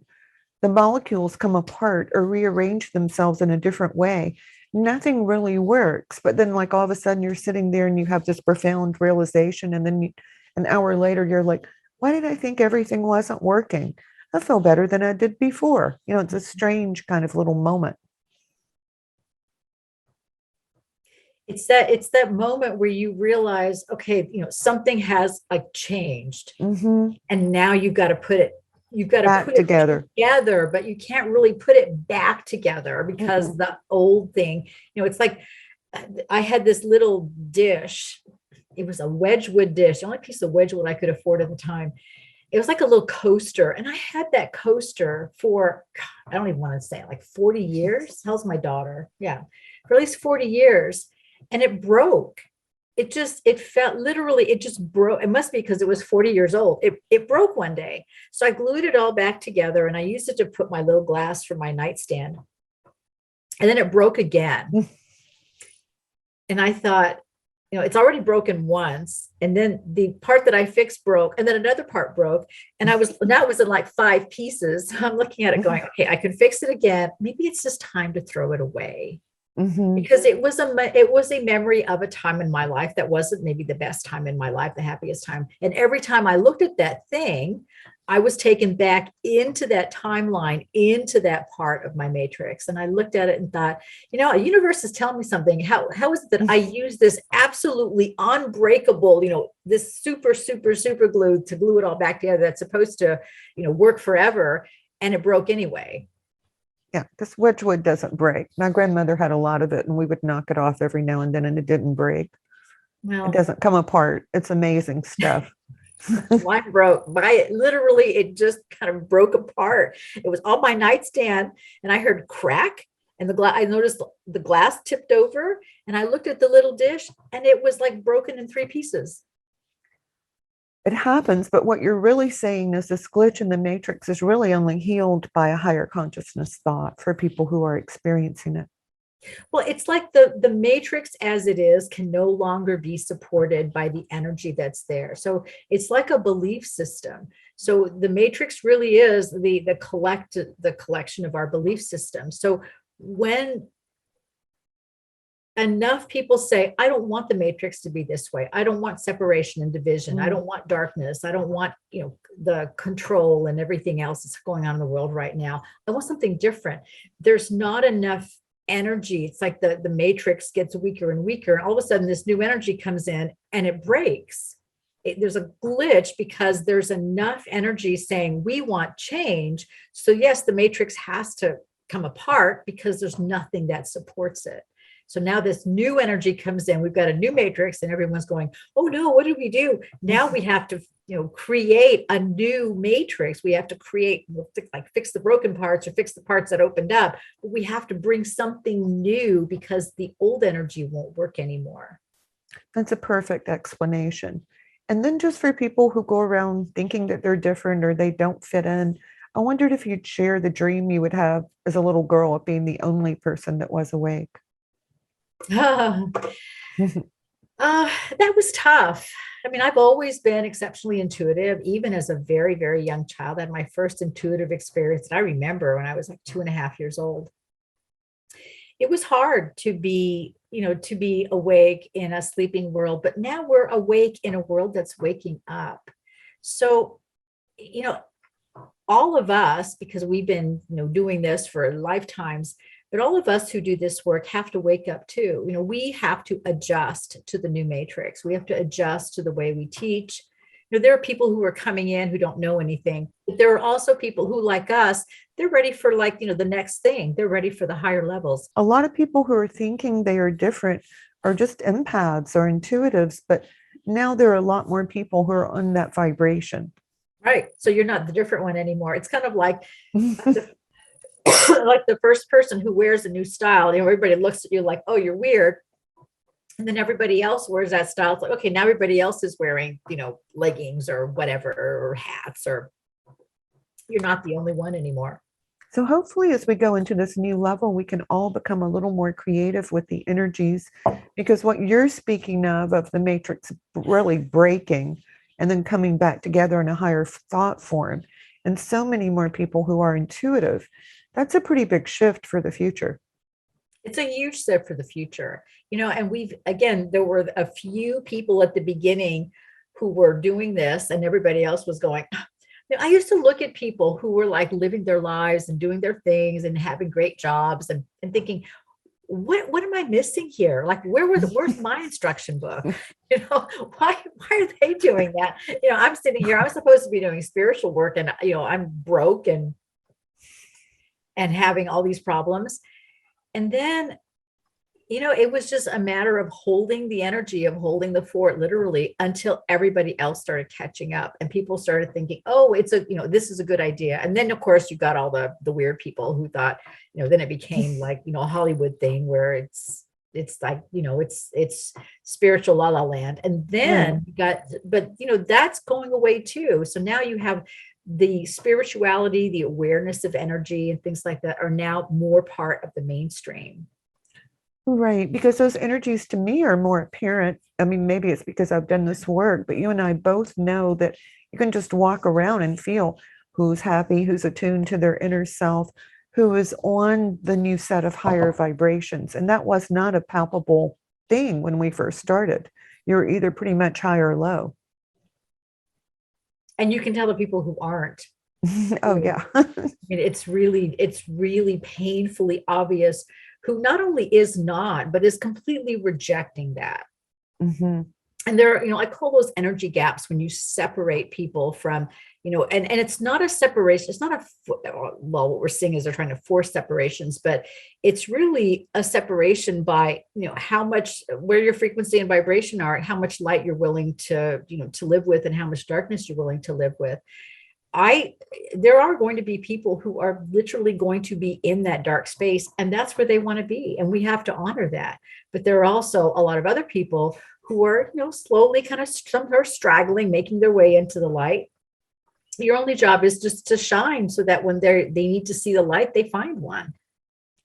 the molecules come apart or rearrange themselves in a different way, nothing really works. But then like all of a sudden you're sitting there and you have this profound realization, and then an hour later you're like, why did I think everything wasn't working? I feel better than I did before. It's a strange kind of little moment. It's that moment where you realize, okay, something has like changed, and now you've got to put it together, but you can't really put it back together because the old thing, it's like, I had this little dish. It was a Wedgwood dish, the only piece of Wedgwood I could afford at the time. It was like a little coaster. And I had that coaster for, I don't even want to say, like 40 years. How's my daughter? Yeah. For at least 40 years. And it broke. it felt literally, it just broke. It must be because it was 40 years old. It broke one day. So I glued it all back together and I used it to put my little glass for my nightstand. And then it broke again. And I thought, it's already broken once. And then the part that I fixed broke, and then another part broke. And now it was in like 5 pieces. I'm looking at it going, okay, I can fix it again. Maybe it's just time to throw it away. Because it was a memory of a time in my life that wasn't maybe the best time in my life, the happiest time. And every time I looked at that thing, I was taken back into that timeline, into that part of my matrix. And I looked at it and thought, a universe is telling me something. How is it that I use this absolutely unbreakable, this super, super, super glue to glue it all back together that's supposed to, work forever, and it broke anyway. Yeah, because Wedgwood doesn't break. My grandmother had a lot of it, and we would knock it off every now and then, and it didn't break. Well, it doesn't come apart. It's amazing stuff. Mine broke. Literally, it just kind of broke apart. It was on my nightstand, and I heard crack, and I noticed the glass tipped over, and I looked at the little dish, and it was like broken in 3 pieces. It happens, but what you're really saying is this glitch in the matrix is really only healed by a higher consciousness thought for people who are experiencing it. Well, it's like the matrix as it is can no longer be supported by the energy that's there. So it's like a belief system. So the matrix really is the collection of our belief system. So when enough people say, I don't want the matrix to be this way. I don't want separation and division. I don't want darkness. I don't want, the control and everything else that's going on in the world right now. I want something different. There's not enough energy. It's like the matrix gets weaker and weaker. And all of a sudden this new energy comes in and it breaks. There's a glitch because there's enough energy saying we want change. So yes, the matrix has to come apart because there's nothing that supports it. So now this new energy comes in, we've got a new matrix and everyone's going, oh no, what do we do? Now we have to, create a new matrix. We have to fix the broken parts or fix the parts that opened up. But we have to bring something new because the old energy won't work anymore. That's a perfect explanation. And then just for people who go around thinking that they're different or they don't fit in, I wondered if you'd share the dream you would have as a little girl of being the only person that was awake. That was tough. I mean, I've always been exceptionally intuitive, even as a very, very young child. I had my first intuitive experience that I remember when I was like 2.5 years old. It was hard to be awake in a sleeping world, but now we're awake in a world that's waking up. So, all of us, because we've been, doing this for lifetimes, but all of us who do this work have to wake up too. We have to adjust to the new matrix. We have to adjust to the way we teach. There are people who are coming in who don't know anything. But there are also people who, like us, they're ready for the next thing. They're ready for the higher levels. A lot of people who are thinking they are different are just empaths or intuitives, but now there are a lot more people who are on that vibration. Right. So you're not the different one anymore. It's kind of like like the first person who wears a new style, everybody looks at you like, oh, you're weird. And then everybody else wears that style. It's like, okay, now everybody else is wearing, leggings or whatever, or hats, or you're not the only one anymore. So hopefully as we go into this new level, we can all become a little more creative with the energies, because what you're speaking of the matrix really breaking and then coming back together in a higher thought form, and so many more people who are intuitive, that's a pretty big shift for the future. It's a huge shift for the future, and there were a few people at the beginning who were doing this and everybody else was going. I used to look at people who were like living their lives and doing their things and having great jobs and thinking, what am I missing here? Like, where's my instruction book? Why are they doing that? I'm sitting here, I'm supposed to be doing spiritual work and, I'm broke and having all these problems. And then, it was just a matter of holding the energy, of holding the fort literally until everybody else started catching up and people started thinking, oh, this is a good idea. And then of course you got all the weird people who thought, then it became like, a Hollywood thing where it's, it's like, it's spiritual la la land. And then you got, but that's going away too. So now you have the spirituality, the awareness of energy and things like that are now more part of the mainstream. Right, because those energies to me are more apparent. I mean, maybe it's because I've done this work, but you and I both know that you can just walk around and feel who's happy, who's attuned to their inner self, who is on the new set of higher vibrations. And that was not a palpable thing when we first started. You were either pretty much high or low. And you can tell the people who aren't. Oh, yeah. I mean, it's really painfully obvious who not only is not, but is completely rejecting that. Mm-hmm. And there are, I call those energy gaps when you separate people from, and it's not a separation. It's not well, what we're seeing is they're trying to force separations, but it's really a separation by, how much, where your frequency and vibration are, and how much light you're willing to, to live with, and how much darkness you're willing to live with. There are going to be people who are literally going to be in that dark space, and that's where they want to be. And we have to honor that. But there are also a lot of other people who are, slowly kind of, some are straggling, making their way into the light. Your only job is just to shine so that when they need to see the light, they find one.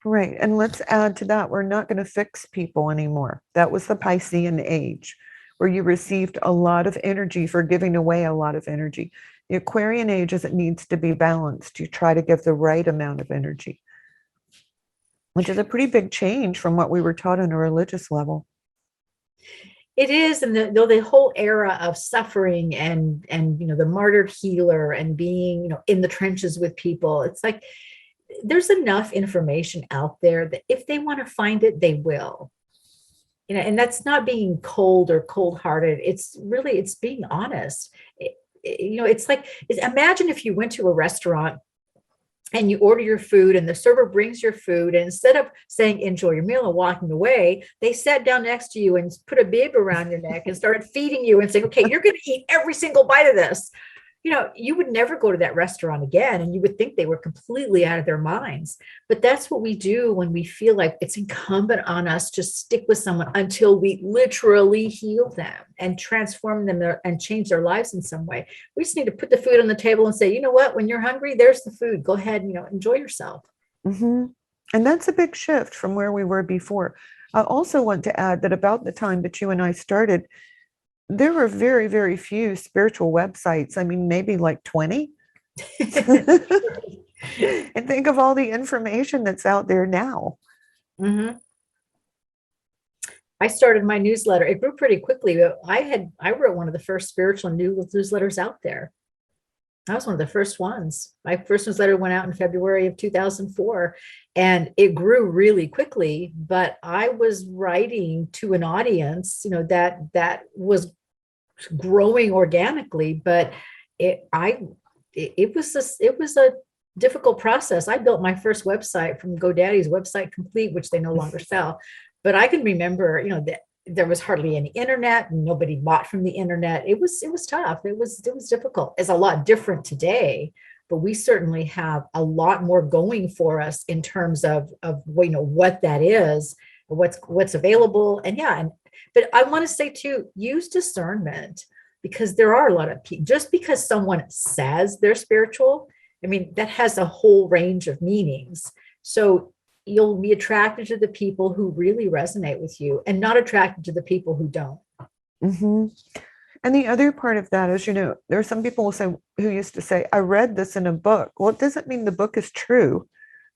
Right. And let's add to that, we're not going to fix people anymore. That was the Piscean age, where you received a lot of energy for giving away a lot of energy. The Aquarian age is it needs to be balanced. You try to give the right amount of energy, which is a pretty big change from what we were taught on a religious level. It is, and the whole era of suffering and the martyred healer and being in the trenches with people, it's like there's enough information out there that if they want to find it, they will. And that's not being cold or cold-hearted. It's being honest. It's like, imagine if you went to a restaurant and you order your food and the server brings your food, and instead of saying enjoy your meal and walking away, they sat down next to you and put a bib around your neck and started feeding you and saying, okay, you're going to eat every single bite of this. You would never go to that restaurant again, and you would think they were completely out of their minds. But that's what we do when we feel like it's incumbent on us to stick with someone until we literally heal them and transform them and change their lives in some way. We just need to put the food on the table and say, you know what, when you're hungry, there's the food. Go ahead and, enjoy yourself. Mm-hmm. And that's a big shift from where we were before. I also want to add that about the time that you and I started, there were very, very few spiritual websites. I mean, maybe like 20. And think of all the information that's out there now. Mm-hmm. I started my newsletter. It grew pretty quickly. I wrote one of the first spiritual newsletters out there. I was one of the first ones. My first newsletter went out in February of 2004, and it grew really quickly. But I was writing to an audience, that was growing organically. But it was a difficult process. I built my first website from GoDaddy's Website Complete, which they no longer sell. But I can remember, that there was hardly any internet, and nobody bought from the internet. It was tough. It was difficult. It's a lot different today, but we certainly have a lot more going for us in terms of what that is, what's available. And but I want to say too, use discernment, because there are a lot of people. Just because someone says they're spiritual, I mean, that has a whole range of meanings. So you'll be attracted to the people who really resonate with you, and not attracted to the people who don't. Mm-hmm. And the other part of that is, there are some people who used to say, I read this in a book. Well, it doesn't mean the book is true.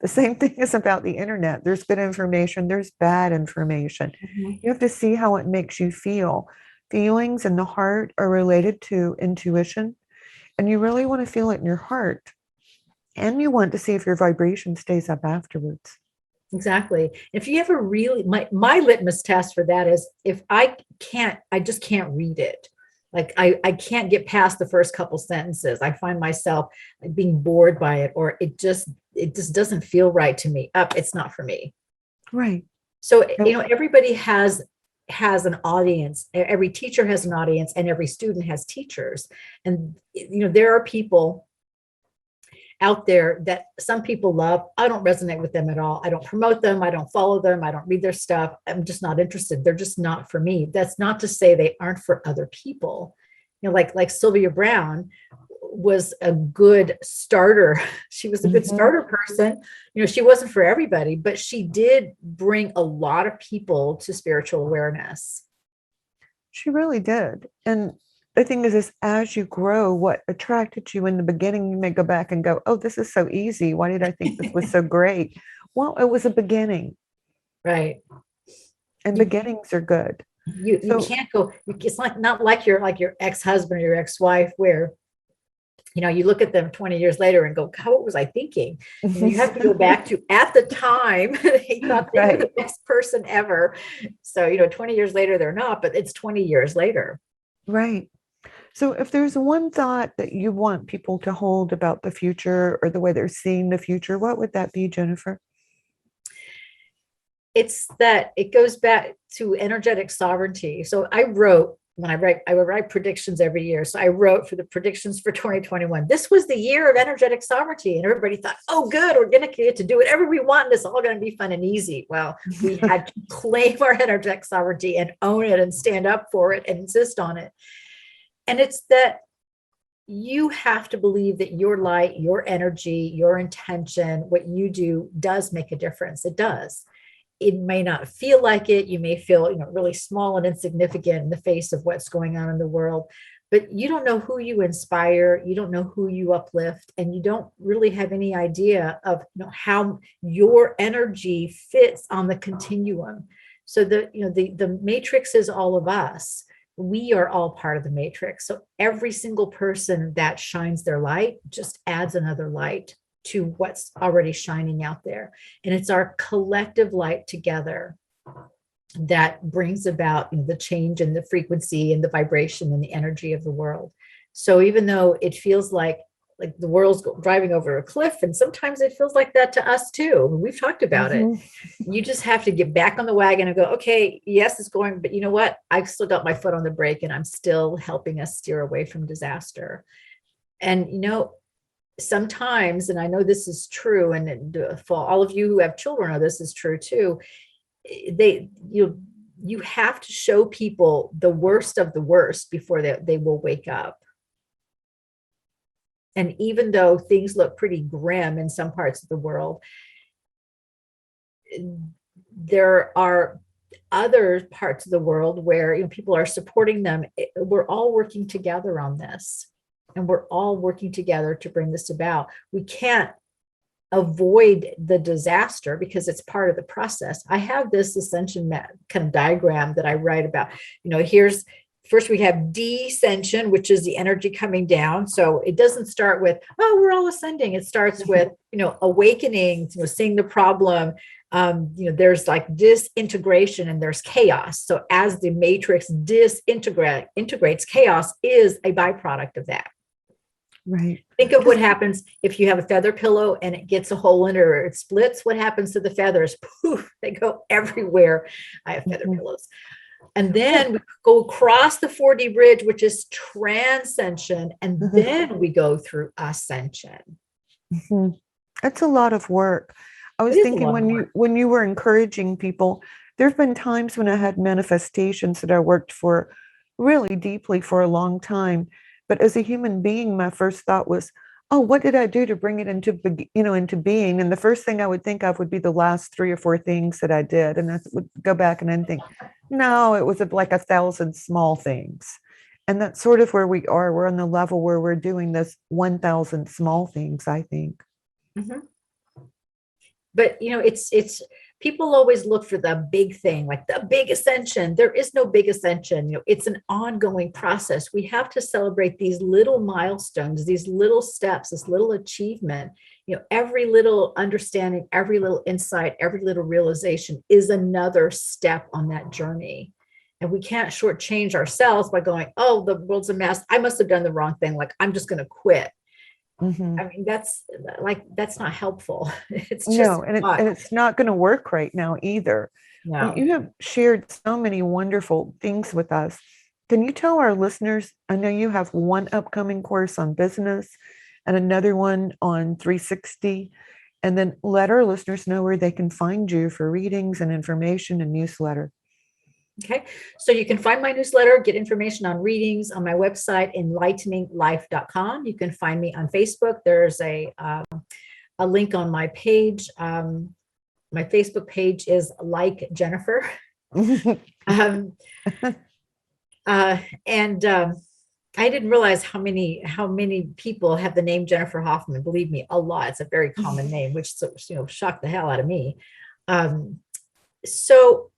The same thing is about the internet. There's good information, there's bad information. Mm-hmm. You have to see how it makes you feel. Feelings in the heart are related to intuition, and you really want to feel it in your heart. And you want to see if your vibration stays up afterwards. Exactly. If you ever really, my litmus test for that is if I just can't read it. Like I can't get past the first couple sentences. I find myself being bored by it, or it just doesn't feel right to me. It's not for me. Right. So, everybody has an audience. Every teacher has an audience, and every student has teachers. And, there are people, out there that some people love. I don't resonate with them at all. I don't promote them. I don't follow them. I don't read their stuff. I'm just not interested. They're just not for me. That's not to say they aren't for other people. Like Sylvia Brown was a good starter. She was a good starter person. She wasn't for everybody, but she did bring a lot of people to spiritual awareness. She really did. And the thing is as you grow, what attracted you in the beginning, you may go back and go, oh, this is so easy. Why did I think this was so great? Well, it was a beginning. Right. And beginnings are good. You can't go, it's not like your ex-husband or your ex-wife where, you look at them 20 years later and go, God, what was I thinking? You have to go back to at the time, they thought they were the best person ever. So, 20 years later, they're not, but it's 20 years later. Right. So if there's one thought that you want people to hold about the future or the way they're seeing the future, what would that be, Jennifer? It's that it goes back to energetic sovereignty. So I would write predictions every year. So I wrote for the predictions for 2021. This was the year of energetic sovereignty. And everybody thought, oh, good, we're going to get to do whatever we want. And it's all going to be fun and easy. Well, we had to claim our energetic sovereignty and own it and stand up for it and insist on it. And it's that you have to believe that your light, your energy, your intention, what you do does make a difference. It does. It may not feel like it. You may feel, really small and insignificant in the face of what's going on in the world, but you don't know who you inspire. You don't know who you uplift, and you don't really have any idea of how your energy fits on the continuum. So the matrix is all of us. We are all part of the matrix. So every single person that shines their light just adds another light to what's already shining out there. And it's our collective light together that brings about the change in the frequency and the vibration and the energy of the world. So even though it feels like the world's driving over a cliff, and sometimes it feels like that to us too. We've talked about it. You just have to get back on the wagon and go, okay, yes, it's going, but you know what? I've still got my foot on the brake and I'm still helping us steer away from disaster. And, sometimes, and I know this is true, and for all of you who have children, know this is true too. You have to show people the worst of the worst before they will wake up. And even though things look pretty grim in some parts of the world, there are other parts of the world where people are supporting them. We're all working together on this. And we're all working together to bring this about. We can't avoid the disaster because it's part of the process. I have this ascension kind of diagram that I write about. Here's first we have descension, which is the energy coming down. So it doesn't start with, oh, we're all ascending. It starts with, awakening, seeing the problem. There's like disintegration and there's chaos. So as the matrix integrates, chaos is a byproduct of that. Right. Think of what happens if you have a feather pillow and it gets a hole in it or it splits. What happens to the feathers? Poof, they go everywhere. I have feather pillows. And then we go across the 4D bridge, which is transcension. And then we go through ascension. That's a lot of work. I was thinking when you were encouraging people, there have been times when I had manifestations that I worked for really deeply for a long time. But as a human being, my first thought was, oh, what did I do to bring it into being? And the first thing I would think of would be the last 3 or 4 things that I did. And I would go back and then think, no, it was like 1,000 small things. And that's sort of where we are. We're on the level where we're doing this 1,000 small things, I think. Mm-hmm. But, it's people always look for the big thing, like the big ascension. There is no big ascension. It's an ongoing process. We have to celebrate these little milestones, these little steps, this little achievement. Every little understanding, every little insight, every little realization is another step on that journey. And we can't shortchange ourselves by going, oh, the world's a mess. I must have done the wrong thing. Like, I'm just going to quit. I mean, that's not helpful. It's just no, and it's not going to work right now either. No. You have shared so many wonderful things with us. Can you tell our listeners, I know you have one upcoming course on business and another one on 360. And then let our listeners know where they can find you for readings and information and newsletter. Okay, so you can find my newsletter, get information on readings on my website, enlighteninglife.com. You can find me on Facebook. There's a link on my page. My Facebook page is Like Jennifer. I didn't realize how many people have the name Jennifer Hoffman. Believe me, a lot. It's a very common name, which shocked the hell out of me. So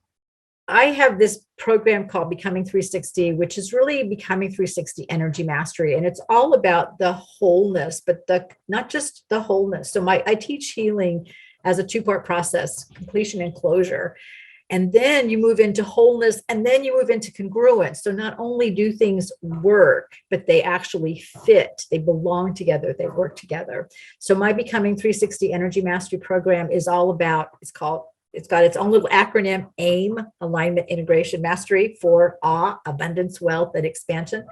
I have this program called Becoming 360, which is really Becoming 360 Energy Mastery. And it's all about the wholeness, but not just the wholeness. So I teach healing as a two-part process, completion and closure. And then you move into wholeness, and then you move into congruence. So not only do things work, but they actually fit. They belong together. They work together. So my Becoming 360 Energy Mastery program is all about, it's got its own little acronym, AIM, Alignment, Integration, Mastery, for Abundance, Wealth, and Expansion.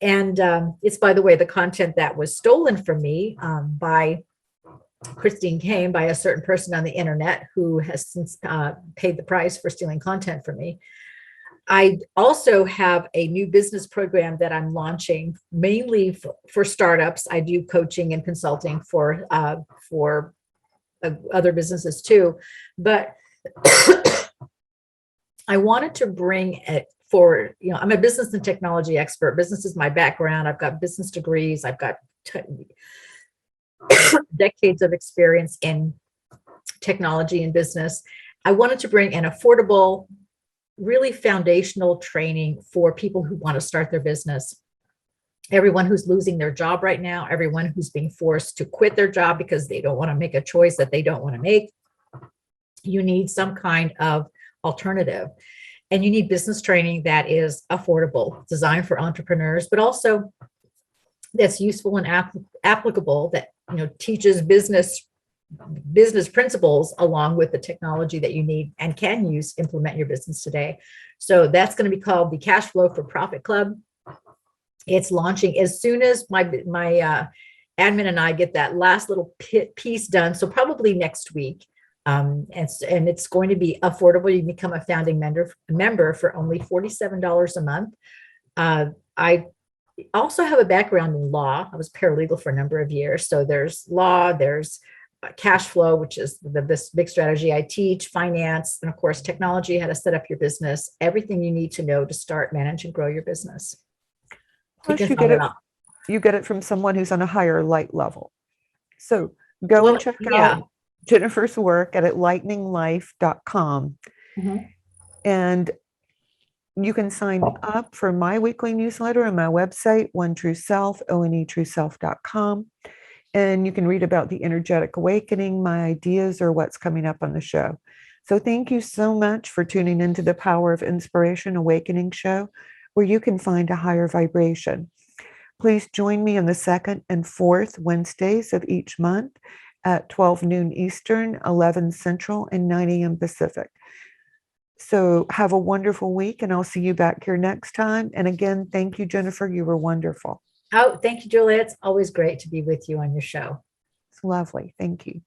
And it's, by the way, the content that was stolen from me by Christine Kane, by a certain person on the internet who has since paid the price for stealing content from me. I also have a new business program that I'm launching mainly for startups. I do coaching and consulting for other businesses too, but I wanted to bring it forward. I'm a business and technology expert. Business is my background. I've got business degrees. I've got decades of experience in technology and business. I wanted to bring an affordable, really foundational training for people who want to start their business. Everyone who's losing their job right now, everyone who's being forced to quit their job because they don't want to make a choice that they don't want to make. You need some kind of alternative. And you need business training that is affordable, designed for entrepreneurs, but also that's useful and applicable, that teaches business principles along with the technology that you need and can use to implement your business today. So that's going to be called the Cash Flow for Profit Club. It's launching as soon as my admin and I get that last little piece done. So probably next week. And it's going to be affordable. You can become a founding member for only $47 a month. I also have a background in law. I was paralegal for a number of years. So there's law, there's cash flow, which is this big strategy I teach, finance, and of course, technology, how to set up your business, everything you need to know to start, manage, and grow your business. Plus, you get it from someone who's on a higher light level. So go and check out Jennifer's work at enlighteninglife.com. Mm-hmm. And you can sign up for my weekly newsletter on my website, One True Self, onetrueself.com. And you can read about the energetic awakening, my ideas, or what's coming up on the show. So thank you so much for tuning into the Power of Inspiration Awakening show, where you can find a higher vibration. Please join me on the 2nd and 4th Wednesdays of each month at 12 noon Eastern, 11 Central, and 9 a.m. Pacific. So have a wonderful week, and I'll see you back here next time. And again, thank you, Jennifer. You were wonderful. Oh, thank you, Julia. It's always great to be with you on your show. It's lovely. Thank you.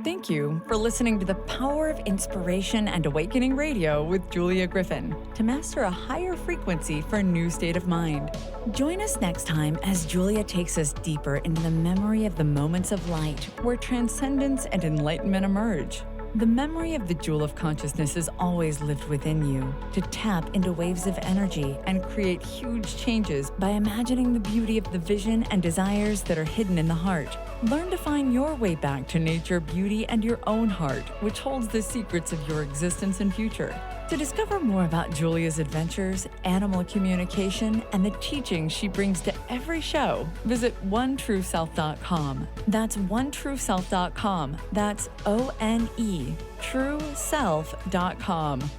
Thank you for listening to the Power of Inspiration and Awakening Radio with Julia Griffin, to master a higher frequency for a new state of mind. Join us next time as Julia takes us deeper into the memory of the moments of light where transcendence and enlightenment emerge. The memory of the jewel of consciousness is always lived within you, to tap into waves of energy and create huge changes by imagining the beauty of the vision and desires that are hidden in the heart. Learn to find your way back to nature, beauty, and your own heart, which holds the secrets of your existence and future. To discover more about Julia's adventures, animal communication, and the teachings she brings to every show, visit onetrueself.com. That's onetrueself.com. That's ONE, trueself.com.